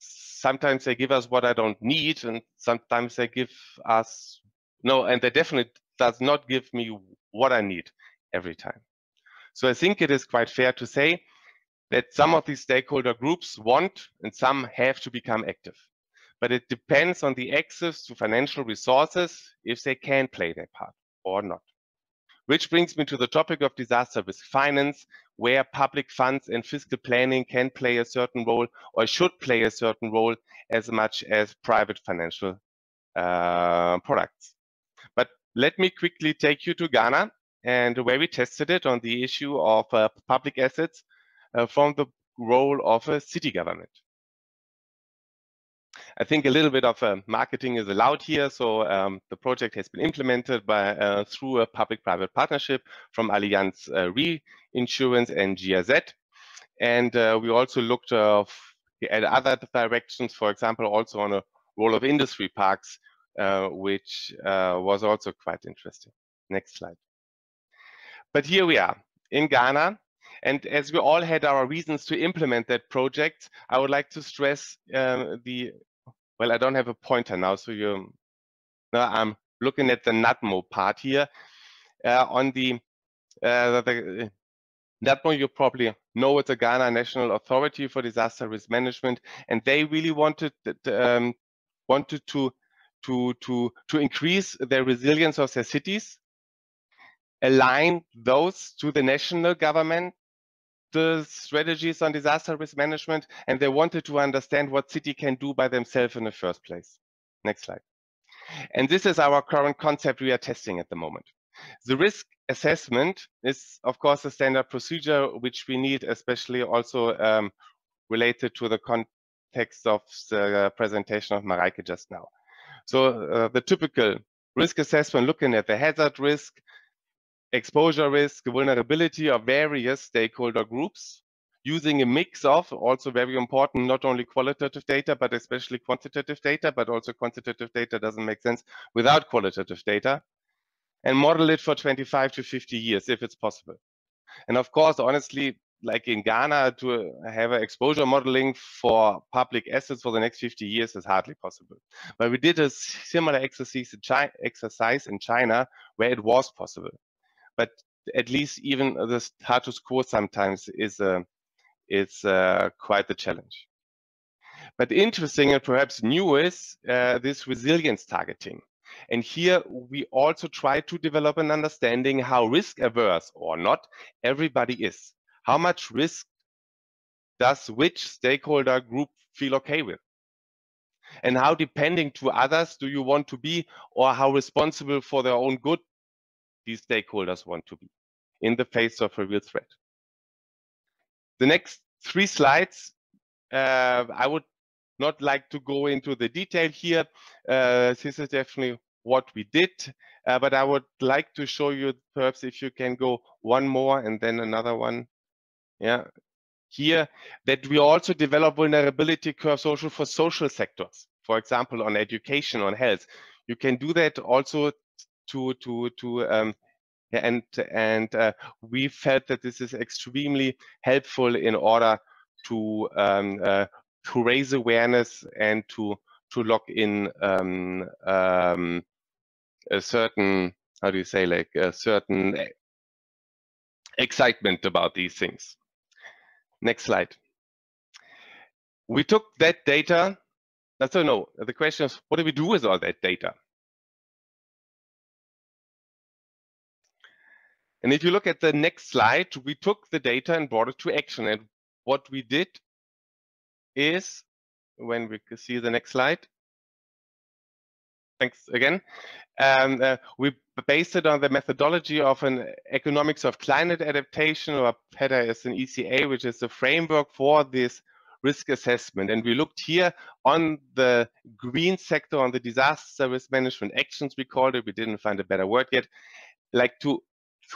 Speaker 4: Sometimes they give us what I don't need, and sometimes they give us, no, and they definitely does not give me what I need every time. So I think it is quite fair to say that some of these stakeholder groups want and some have to become active. But it depends on the access to financial resources, if they can play their part or not. Which brings me to the topic of disaster risk finance, where public funds and fiscal planning can play a certain role, or should play a certain role, as much as private financial products. But let me quickly take you to Ghana, and where we tested it on the issue of public assets from the role of a city government. I think a little bit of marketing is allowed here. So the project has been implemented by through a public-private partnership from Allianz Reinsurance and GIZ. And we also looked at other directions, for example, also on a role of industry parks, which was also quite interesting. Next slide. But here we are in Ghana. And as we all had our reasons to implement that project, I would like to stress well, I don't have a pointer now, so I'm looking at the NADMO part here. On the NADMO, you probably know, it's the Ghana National Authority for Disaster Risk Management, and they really wanted to increase the resilience of their cities, align those to the national government, the strategies on disaster risk management, and they wanted to understand what city can do by themselves in the first place. Next slide. And this is our current concept we are testing at the moment. The risk assessment is, of course, a standard procedure which we need, especially also related to the context of the presentation of Mareike just now. So the typical risk assessment, looking at the hazard risk, exposure risk, vulnerability of various stakeholder groups, using a mix of, also very important, not only qualitative data, but especially quantitative data, but also quantitative data doesn't make sense without qualitative data, and model it for 25 to 50 years if it's possible. And of course, honestly, like in Ghana, to have an exposure modeling for public assets for the next 50 years is hardly possible. But we did a similar exercise in China where it was possible. But at least even the status quo sometimes is quite the challenge. But interesting and perhaps new is this resilience targeting. And here we also try to develop an understanding how risk averse or not everybody is. How much risk does which stakeholder group feel okay with? and how depending to others do you want to be, or how responsible for their own good these stakeholders want to be in the face of a real threat. The next 3 slides, I would not like to go into the detail here. This is definitely what we did, but I would like to show you, perhaps if you can go one more and then another one. Yeah, here, that we also develop vulnerability curves also for social sectors. For example, on education, on health. You can do that also we felt that this is extremely helpful in order to raise awareness and to lock in a certain, how do you say, like a certain excitement about these things. Next slide. We took that data. So no, the question is, what do we do with all that data? And if you look at the next slide, we took the data and brought it to action. And what we did is, when we can see the next slide, thanks again, we based it on the methodology of an economics of climate adaptation, or better as an ECA, which is the framework for this risk assessment. And we looked here on the green sector, on the disaster risk management actions, we called it. We didn't find a better word yet, like to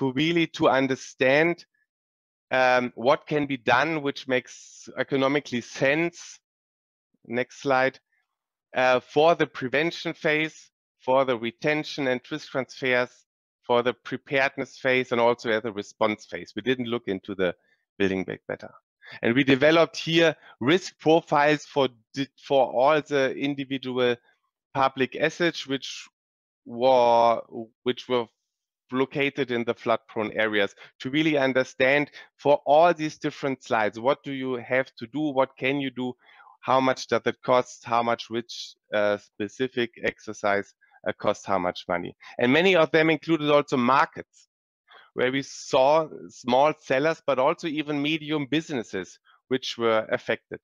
Speaker 4: really understand what can be done, which makes economically sense. Next slide. For the prevention phase, for the retention and risk transfers, for the preparedness phase, and also at the response phase. We didn't look into the building back better. And we developed here risk profiles for all the individual public assets which were located in the flood-prone areas, to really understand for all these different slides, what do you have to do, what can you do, how much does it cost, how much which specific exercise costs how much money. And many of them included also markets, where we saw small sellers, but also even medium businesses which were affected.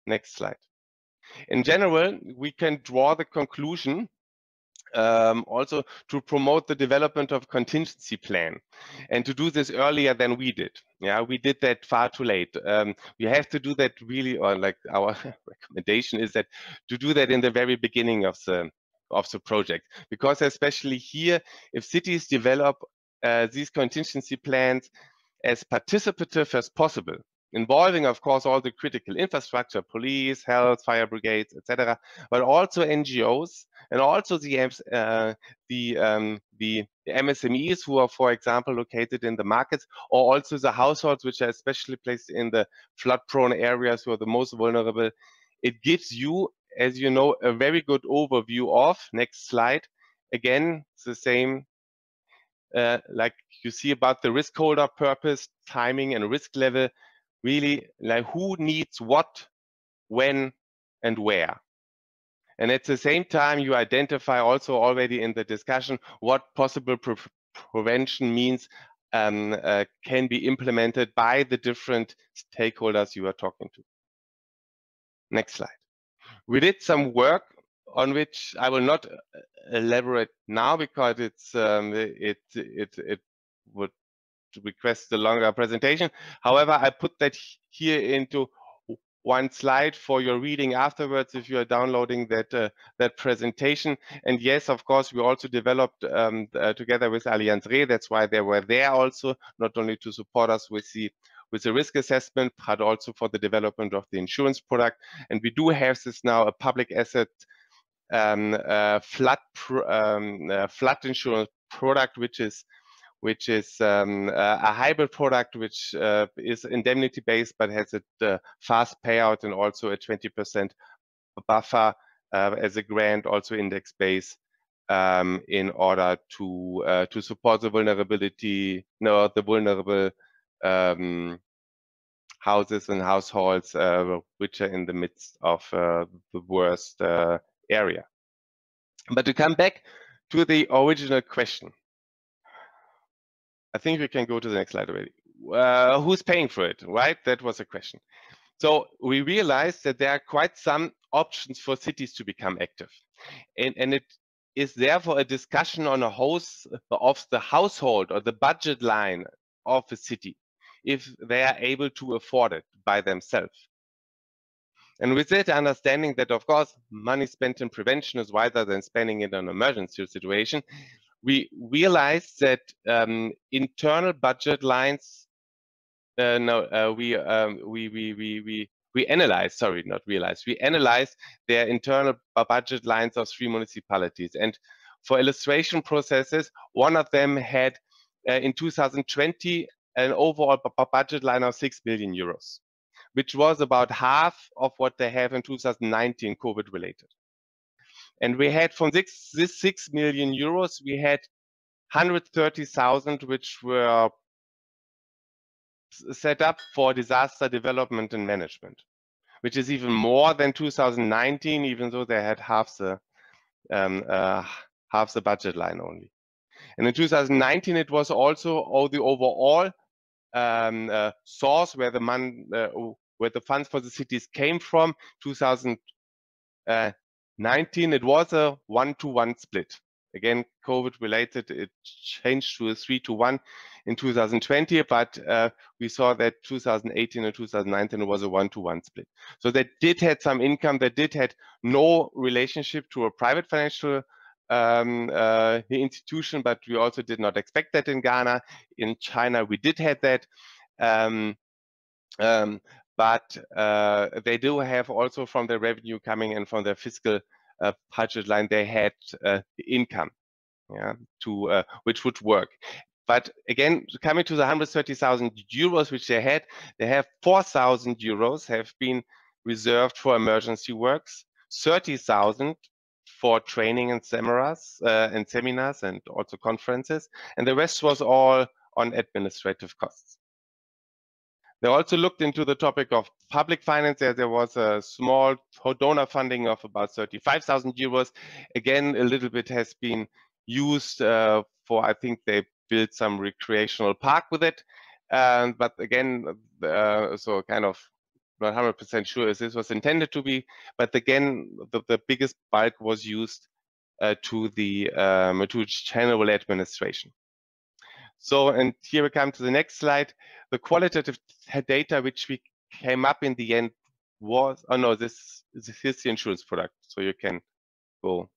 Speaker 4: Next slide. In general, we can draw the conclusion also to promote the development of contingency plan, and to do this earlier than we did. Yeah, we did that far too late. We have to do that really, or like our recommendation is that to do that in the very beginning of the project, because especially here, if cities develop these contingency plans as participative as possible, involving, of course, all the critical infrastructure, police, health, fire brigades, etc., but also NGOs and also the MSMEs who are, for example, located in the markets, or also the households which are especially placed in the flood-prone areas who are the most vulnerable. It gives you, as you know, a very good overview of, next slide, again, it's the same, like you see about the risk holder purpose, timing, and risk level. Really, like who needs what, when, and where. And at the same time, you identify also already in the discussion what possible prevention means can be implemented by the different stakeholders you are talking to. Next slide. We did some work on which I will not elaborate now, because it would request a longer presentation. However, I put that here into one slide for your reading afterwards if you are downloading that presentation. And yes, of course, we also developed together with Allianz Re. That's why they were there also, not only to support us with the risk assessment, but also for the development of the insurance product. And we do have this now, a public asset flood insurance product, which is a hybrid product, which is indemnity based but has a fast payout and also a 20% buffer as a grant, also index based, in order to support the vulnerable houses and households which are in the midst of the worst area. But to come back to the original question, I think we can go to the next slide already. Who's paying for it, right? That was a question. So we realized that there are quite some options for cities to become active. And it is therefore a discussion on a host of the household or the budget line of a city, if they are able to afford it by themselves. And with that understanding that, of course, money spent in prevention is wiser than spending it on an emergency situation, we realized that internal budget lines, we analyzed, sorry, not realized, we analyzed their internal budget lines of 3 municipalities. And for illustration processes, one of them had in 2020 an overall budget line of 6 billion euros, which was about half of what they have in 2019 COVID related. And we had from this 6 million euros, we had 130,000 which were set up for disaster development and management, which is even more than 2019, even though they had half the budget line only. And in 2019, it was also the overall source where the funds for the cities came from. 2019, it was a 1-to-1 split. Again, COVID related, it changed to a 3-to-1 in 2020, but we saw that 2018 and 2019 it was a 1-to-1 split. So that did had some income, that did had no relationship to a private financial institution, but we also did not expect that in Ghana. In China, we did have that. But they do have also from the revenue coming in from their fiscal budget line, they had income, yeah, to which would work. But again, coming to the 130,000 euros which they have 4,000 euros have been reserved for emergency works, 30,000 for training and seminars and also conferences, and the rest was all on administrative costs. They also looked into the topic of public finance. There was a small donor funding of about 35,000 euros. Again, a little bit has been used for, I think they built some recreational park with it. But again, so kind of not 100% sure as this was intended to be. But again, the biggest bulk was used to general administration. So, and here we come to the next slide. The qualitative data which we came up in the end was, oh no, this is the insurance product. So you can go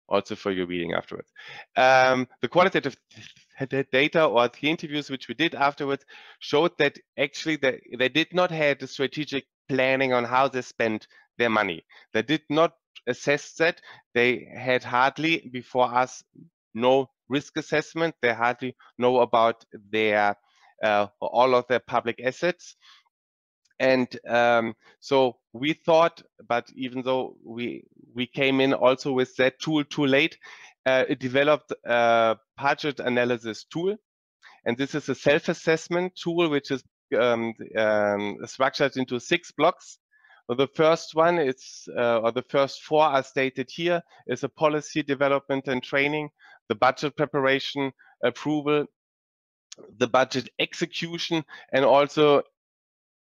Speaker 4: also for your reading afterwards. The qualitative data or the interviews which we did afterwards showed that actually they did not have the strategic planning on how they spent their money. They did not assess that. They had hardly, before us, no risk assessment. They hardly know about their all of their public assets. And so we thought, but even though we came in also with that tool too late, it developed a budget analysis tool. And this is a self-assessment tool, which is structured into 6 blocks. The first one is, or the first 4 are stated here, is a policy development and training, the budget preparation, approval, the budget execution, and also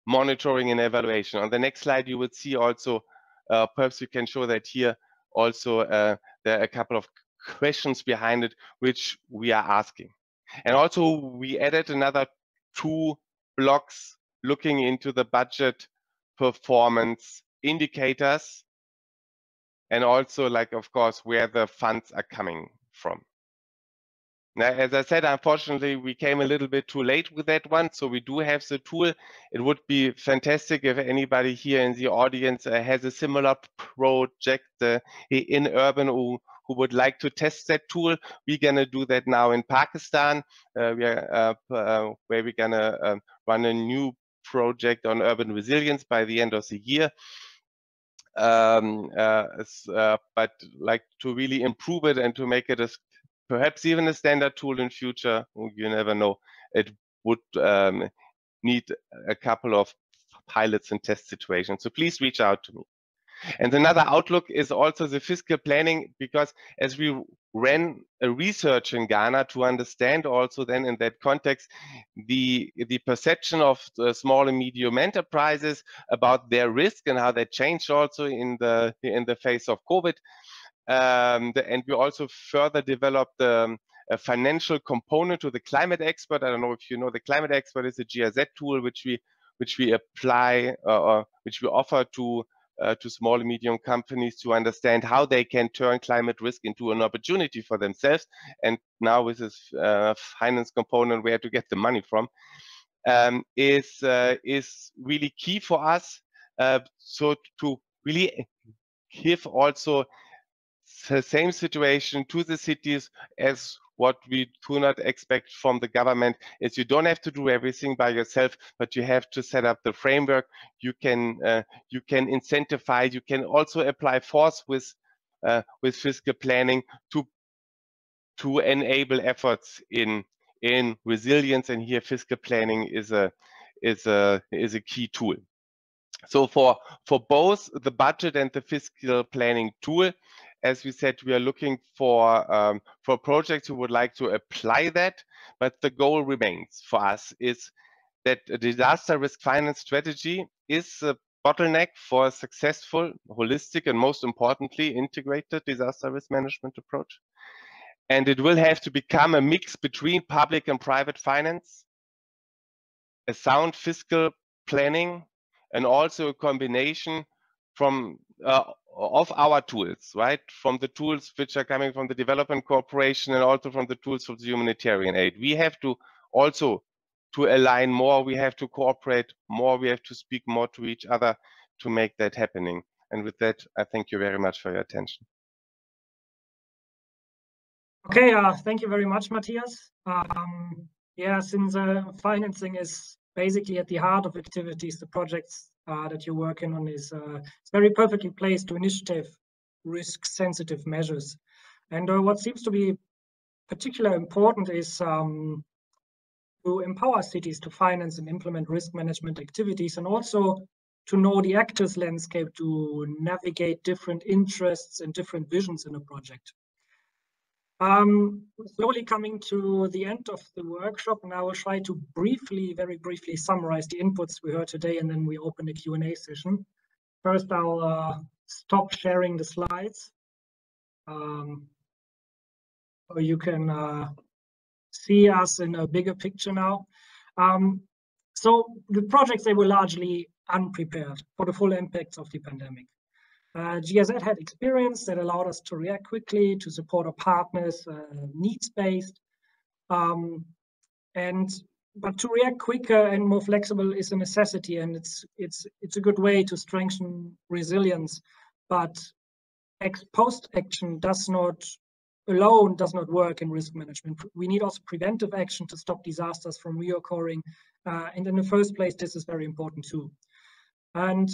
Speaker 4: monitoring and evaluation. On the next slide, you would see also, perhaps you can show that here also, there are a couple of questions behind it, which we are asking. And also we added another 2 blocks looking into the budget performance indicators, and also, like, of course, where the funds are coming from. Now, as I said, unfortunately, we came a little bit too late with that one. So we do have the tool. It would be fantastic if anybody here in the audience has a similar project in urban who would like to test that tool. We're going to do that now in Pakistan, where we're going to run a new project on urban resilience by the end of the year. But like to really improve it and to make it a perhaps even a standard tool in future, you never know, it would need a couple of pilots and test situations. So please reach out to me. And another outlook is also the fiscal planning, because as we ran a research in Ghana to understand also then in that context the perception of the small and medium enterprises about their risk and how that changed also in the face of COVID. And we also further developed a financial component to the climate expert. I don't know if you know, the climate expert is a GIZ tool which we apply or which we offer to small and medium companies to understand how they can turn climate risk into an opportunity for themselves. And now with this finance component, where to get the money from, is really key for us. So to really give also the same situation to the cities as what we do not expect from the government, is you don't have to do everything by yourself, but you have to set up the framework. You can incentivize, you can also apply force with fiscal planning to enable efforts in resilience, and here fiscal planning is a key tool. So for both the budget and the fiscal planning tool, as we said, we are looking for projects who would like to apply that, but the goal remains for us is that a disaster risk finance strategy is a bottleneck for a successful, holistic, and most importantly, integrated disaster risk management approach. And it will have to become a mix between public and private finance, a sound fiscal planning, and also a combination from of our tools, right? From the tools which are coming from the development cooperation and also from the tools of the humanitarian aid. We have to also align more, we have to cooperate more, we have to speak more to each other to make that happening. And with that, I thank you very much for your attention.
Speaker 1: Okay, thank you very much, Matthias. Yeah, since financing is basically at the heart of activities, the projects that you're working on is it's very perfectly placed to initiate risk-sensitive measures. And what seems to be particularly important is to empower cities to finance and implement risk management activities, and also to know the actors' landscape to navigate different interests and different visions in a project. Slowly coming to the end of the workshop, and I will try to very briefly summarize the inputs we heard today, and then we open the Q&A session. First, I'll stop sharing the slides, so you can see us in a bigger picture now. So the projects, they were largely unprepared for the full impacts of the pandemic. GIZ had experience that allowed us to react quickly, to support our partners, needs-based. But to react quicker and more flexible is a necessity, and it's a good way to strengthen resilience. But ex-post action does not work in risk management. We need also preventive action to stop disasters from reoccurring. And in the first place, this is very important too. And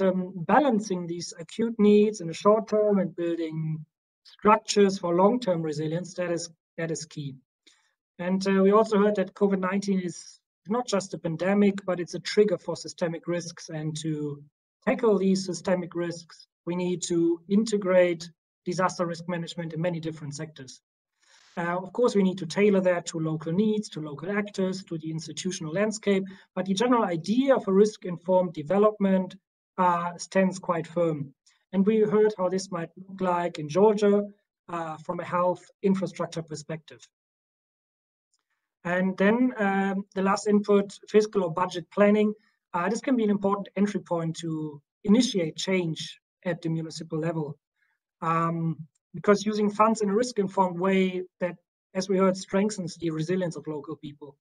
Speaker 1: balancing these acute needs in the short term and building structures for long-term resilience, that is key. And we also heard that COVID-19 is not just a pandemic, but it's a trigger for systemic risks. And to tackle these systemic risks, we need to integrate disaster risk management in many different sectors. Of course, we need to tailor that to local needs, to local actors, to the institutional landscape. But the general idea of a risk-informed development stands quite firm. And we heard how this might look like in Georgia from a health infrastructure perspective. And then the last input, fiscal or budget planning. This can be an important entry point to initiate change at the municipal level. Because using funds in a risk-informed way that, as we heard, strengthens the resilience of local people.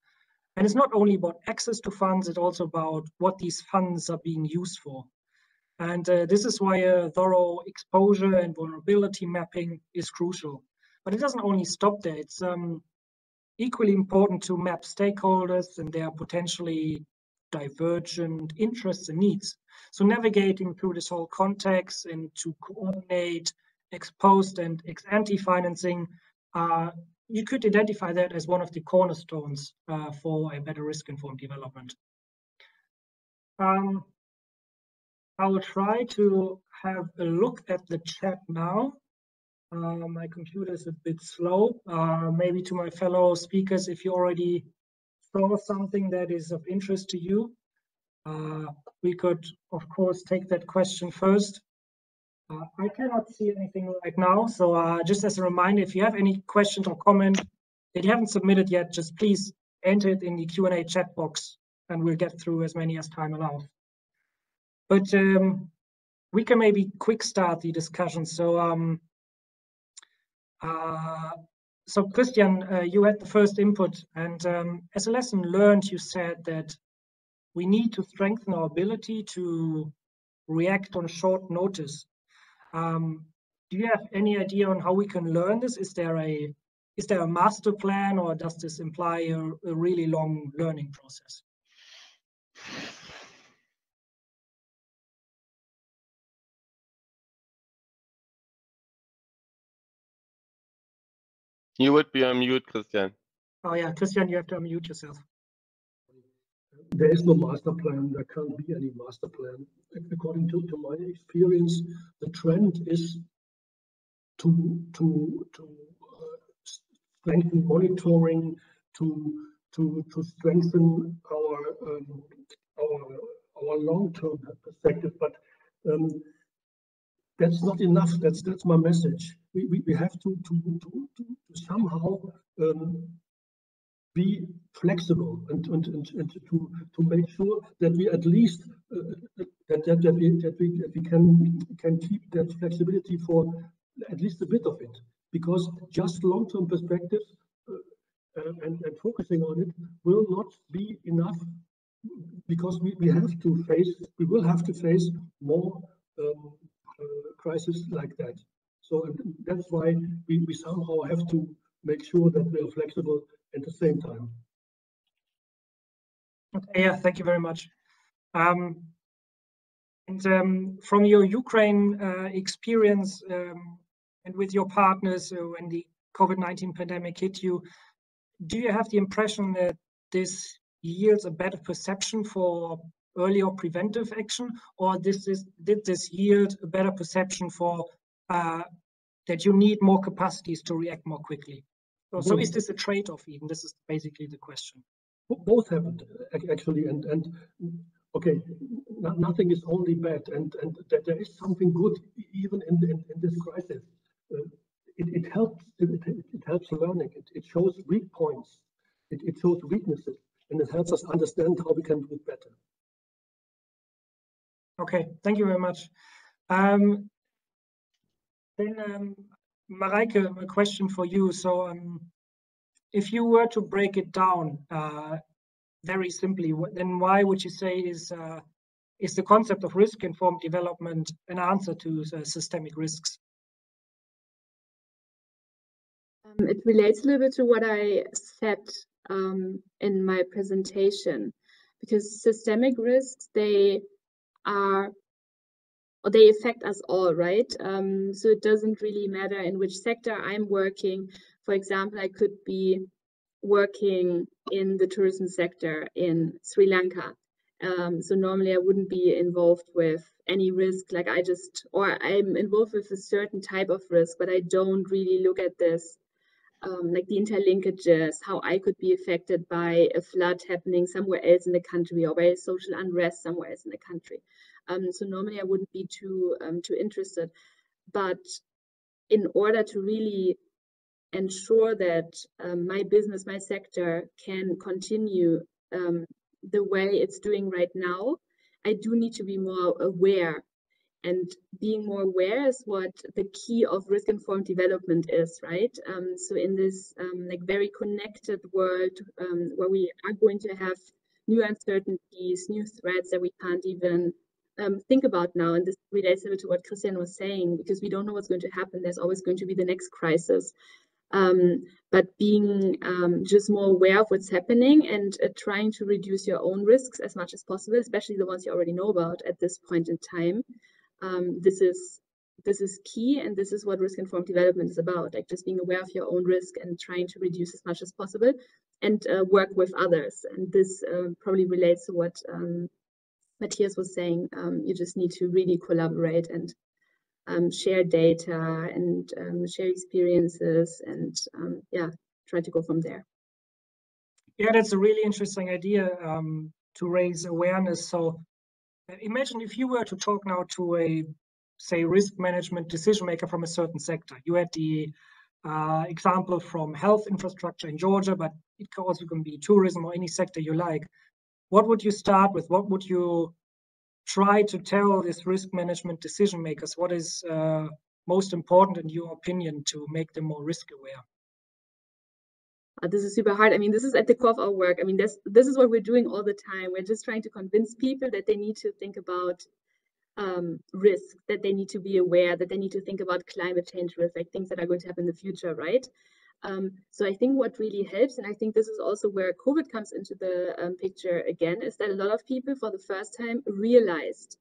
Speaker 1: And it's not only about access to funds, it's also about what these funds are being used for. And this is why a thorough exposure and vulnerability mapping is crucial. But it doesn't only stop there. It's equally important to map stakeholders and their potentially divergent interests and needs. So navigating through this whole context and to coordinate ex-post and ex-ante financing, you could identify that as one of the cornerstones for a better risk-informed development. I will try to have a look at the chat now. My computer is a bit slow. Maybe to my fellow speakers, if you already saw something that is of interest to you, we could, of course, take that question first. I cannot see anything right now, so just as a reminder, if you have any questions or comments that you haven't submitted yet, just please enter it in the Q&A chat box, and we'll get through as many as time allows. But we can maybe quick start the discussion. So, so Christian, you had the first input, and as a lesson learned, you said that we need to strengthen our ability to react on short notice. Do you have any idea on how we can learn this? Is there a master plan, or does this imply a really long learning process?
Speaker 4: You would be on mute, Christian.
Speaker 1: Oh yeah, Christian, you have to unmute yourself.
Speaker 2: There is no master plan. There can't be any master plan. According to my experience, the trend is to strengthen monitoring, to strengthen our long-term perspective. But that's not enough. That's my message. We have to somehow be flexible and to make sure that we at least that we can keep that flexibility for at least a bit of it, because just long-term perspectives and focusing on it will not be enough, because we will have to face more crises like that. So that's why we somehow have to make sure that we are flexible at the same time.
Speaker 1: Okay, yeah, thank you very much. And from your Ukraine experience and with your partners when the COVID-19 pandemic hit you, do you have the impression that this yields a better perception for early or preventive action, or did this yield a better perception for that you need more capacities to react more quickly? So is this a trade-off even? This is basically the question.
Speaker 2: Both happened actually, and okay, nothing is only bad, and that there is something good even in this crisis. It helps learning. It shows weak points. It shows weaknesses, and it helps us understand how we can do it better.
Speaker 1: Okay, thank you very much. Then Mareike, a question for you. So if you were to break it down very simply, then why would you say is the concept of risk-informed development an answer to systemic risks?
Speaker 3: It relates a little bit to what I said in my presentation, because systemic risks, they affect us all, right? So it doesn't really matter in which sector I'm working. For example, I could be working in the tourism sector in Sri Lanka. So normally I wouldn't be involved with any risk, like I'm involved with a certain type of risk, but I don't really look at this, like the interlinkages, how I could be affected by a flood happening somewhere else in the country, or by social unrest somewhere else in the country. So normally I wouldn't be too interested, but in order to really ensure that my business, my sector can continue the way it's doing right now, I do need to be more aware. And being more aware is what the key of risk-informed development is, right? So in this like very connected world where we are going to have new uncertainties, new threats that we can't even think about now, and this relates a little to what Christian was saying, because we don't know what's going to happen. There's always going to be the next crisis. But being just more aware of what's happening and trying to reduce your own risks as much as possible, especially the ones you already know about at this point in time. This is key, and this is what risk-informed development is about, like just being aware of your own risk and trying to reduce as much as possible, and work with others. And this probably relates to what Matthias was saying, you just need to really collaborate and share data and share experiences and yeah, try to go from there.
Speaker 1: Yeah, that's a really interesting idea to raise awareness. So imagine if you were to talk now to a, say, risk management decision maker from a certain sector. You had the example from health infrastructure in Georgia, but it also can be tourism or any sector you like. What would you start with? What would you try to tell these risk management decision makers? What is most important in your opinion to make them more risk aware?
Speaker 3: This is super hard. I mean, this is at the core of our work. I mean, this is what we're doing all the time. We're just trying to convince people that they need to think about risk, that they need to be aware, that they need to think about climate change risk, like things that are going to happen in the future, right? So I think what really helps, and I think this is also where COVID comes into the picture again, is that a lot of people for the first time realized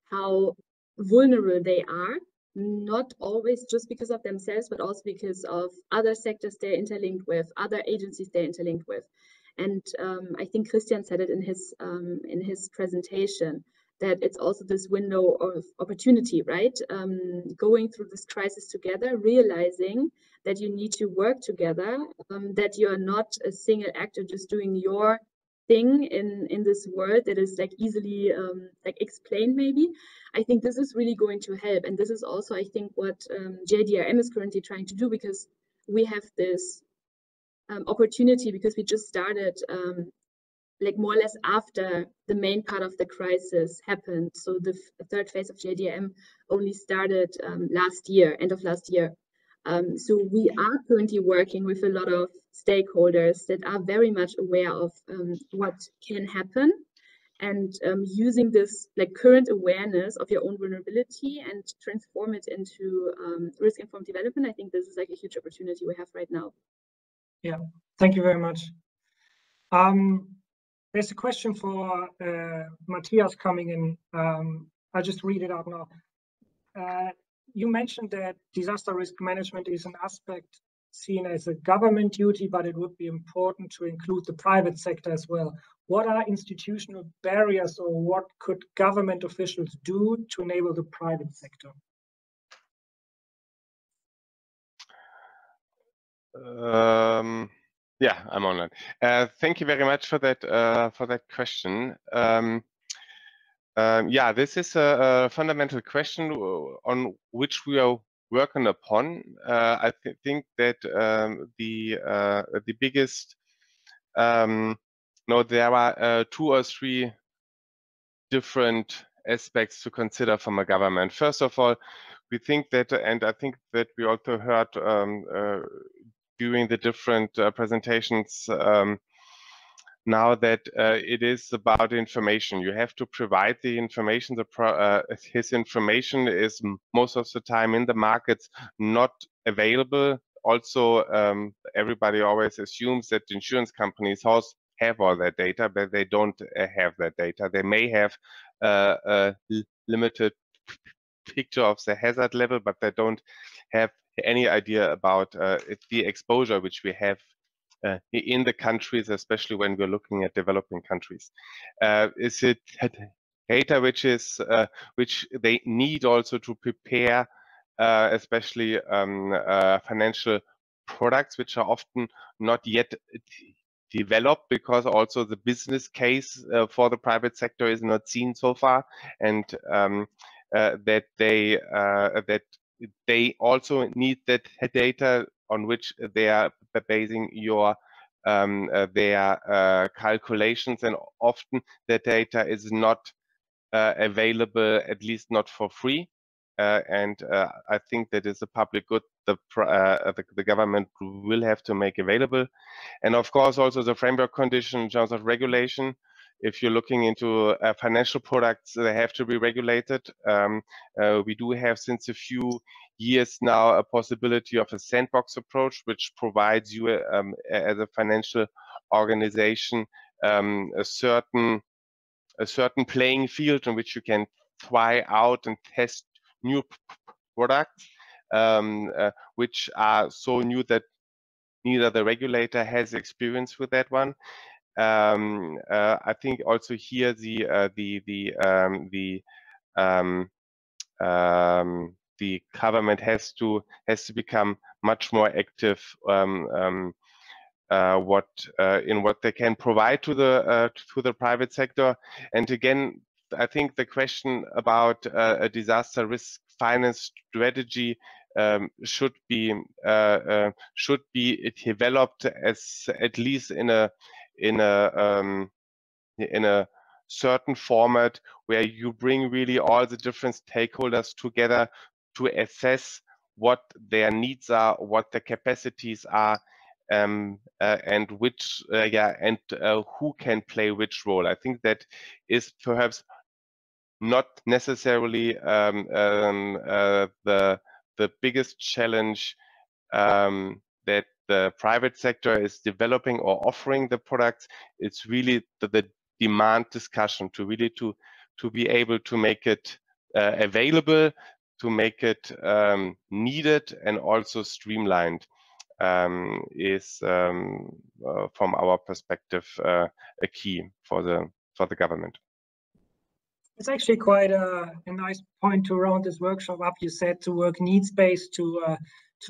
Speaker 3: how vulnerable they are, not always just because of themselves, but also because of other sectors they're interlinked with, other agencies they're interlinked with. And I think Christian said it in his presentation, that it's also this window of opportunity, right? Going through this crisis together, realizing that you need to work together, that you are not a single actor just doing your thing in this world that is like easily like explained maybe. I think this is really going to help. And this is also, I think, what GIDRM is currently trying to do, because we have this opportunity, because we just started like more or less after the main part of the crisis happened. So the third phase of GIDRM only started last year, end of last year. So we are currently working with a lot of stakeholders that are very much aware of what can happen, and using this like current awareness of your own vulnerability and transform it into risk-informed development. I think this is like a huge opportunity we have right now.
Speaker 1: Yeah, thank you very much. There's a question for Matthias coming in. I'll just read it out now. You mentioned that disaster risk management is an aspect seen as a government duty, but it would be important to include the private sector as well. What are institutional barriers, or what could government officials do to enable the private sector?
Speaker 4: Yeah, I'm online. Thank you very much for that question. Yeah, this is a fundamental question on which we are working upon. I think that the biggest no, there are 2 or 3 different aspects to consider from a government. First of all, we think that, and I think that we also heard during the different presentations now, that it is about information. You have to provide the information. His information is most of the time in the markets not available. Also, everybody always assumes that insurance companies have all that data, but they don't have that data. They may have a limited picture of the hazard level, but they don't have any idea about the exposure which we have in the countries, especially when we're looking at developing countries. Is it data which they need also to prepare, especially financial products, which are often not yet developed, because also the business case for the private sector is not seen so far, and that they also need that data on which they are basing their calculations, and often the data is not available, at least not for free. And I think that is a public good the government will have to make available. And of course, also the framework condition in terms of regulation. If you're looking into financial products, they have to be regulated. We do have, since a few years now, a possibility of a sandbox approach, which provides you as a financial organization a certain playing field in which you can try out and test new products, which are so new that neither the regulator has experience with that one. I think also here the government has to become much more active in what they can provide to the private sector. And again, I think the question about a disaster risk finance strategy should be developed as at least in a certain format where you bring really all the different stakeholders together to assess what their needs are, what the capacities are, and which who can play which role. I think that is perhaps not necessarily the biggest challenge that the private sector is developing or offering the products. It's really the demand discussion to really to be able to make it available, to make it needed and also streamlined is from our perspective a key for the government.
Speaker 1: It's actually quite a nice point to round this workshop up. You said to work needs-based, to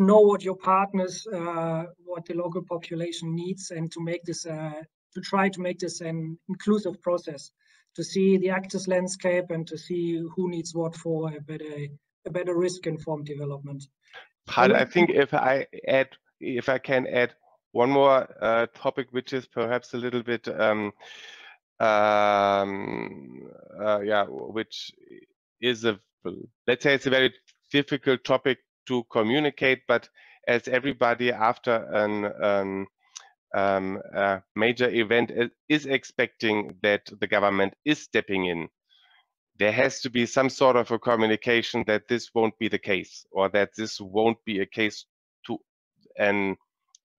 Speaker 1: know what your partners, what the local population needs, and to make this, to try to make this an inclusive process, to see the actors landscape and to see who needs what for a better risk-informed development.
Speaker 4: But I think if I can add one more topic, which is perhaps a little bit which is let's say it's a very difficult topic to communicate, but as everybody after a major event is expecting that the government is stepping in, there has to be some sort of a communication that this won't be the case, or that this won't be a case to an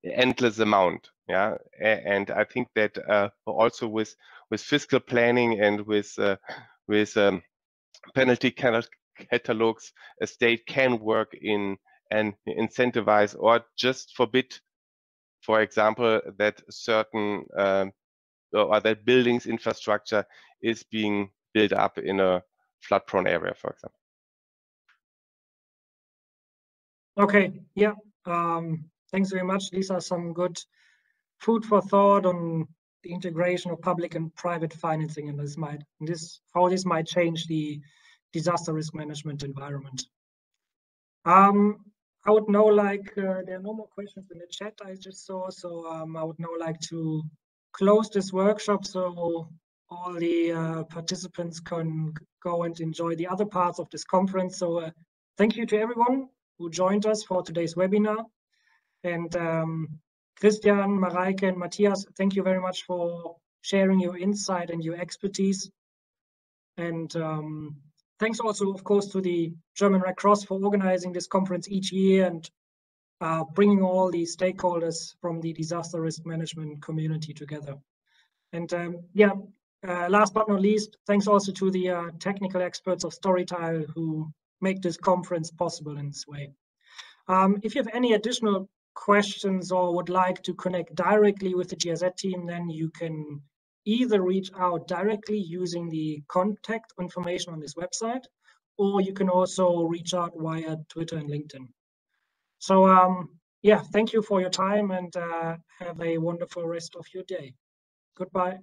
Speaker 4: endless amount. Yeah, and I think that also with fiscal planning and with penalty catalogs, a state can work in and incentivize or just forbid, for example, that certain or that buildings infrastructure is being built up in a flood-prone area, for example. Okay.
Speaker 1: Yeah. Thanks very much. These are some good food for thought on the integration of public and private financing, and how this might change the disaster risk management environment. I would now like, there are no more questions in the chat I just saw, so I would now like to close this workshop so all the participants can go and enjoy the other parts of this conference. So thank you to everyone who joined us for today's webinar. And Christian, Mareike, and Matthias, thank you very much for sharing your insight and your expertise. And thanks also, of course, to the German Red Cross for organizing this conference each year and bringing all the stakeholders from the disaster risk management community together. And last but not least, thanks also to the technical experts of Storytile who make this conference possible in this way. If you have any additional questions or would like to connect directly with the GIZ team, then you can either reach out directly using the contact information on this website, or you can also reach out via Twitter and LinkedIn. So thank you for your time and have a wonderful rest of your day. Goodbye.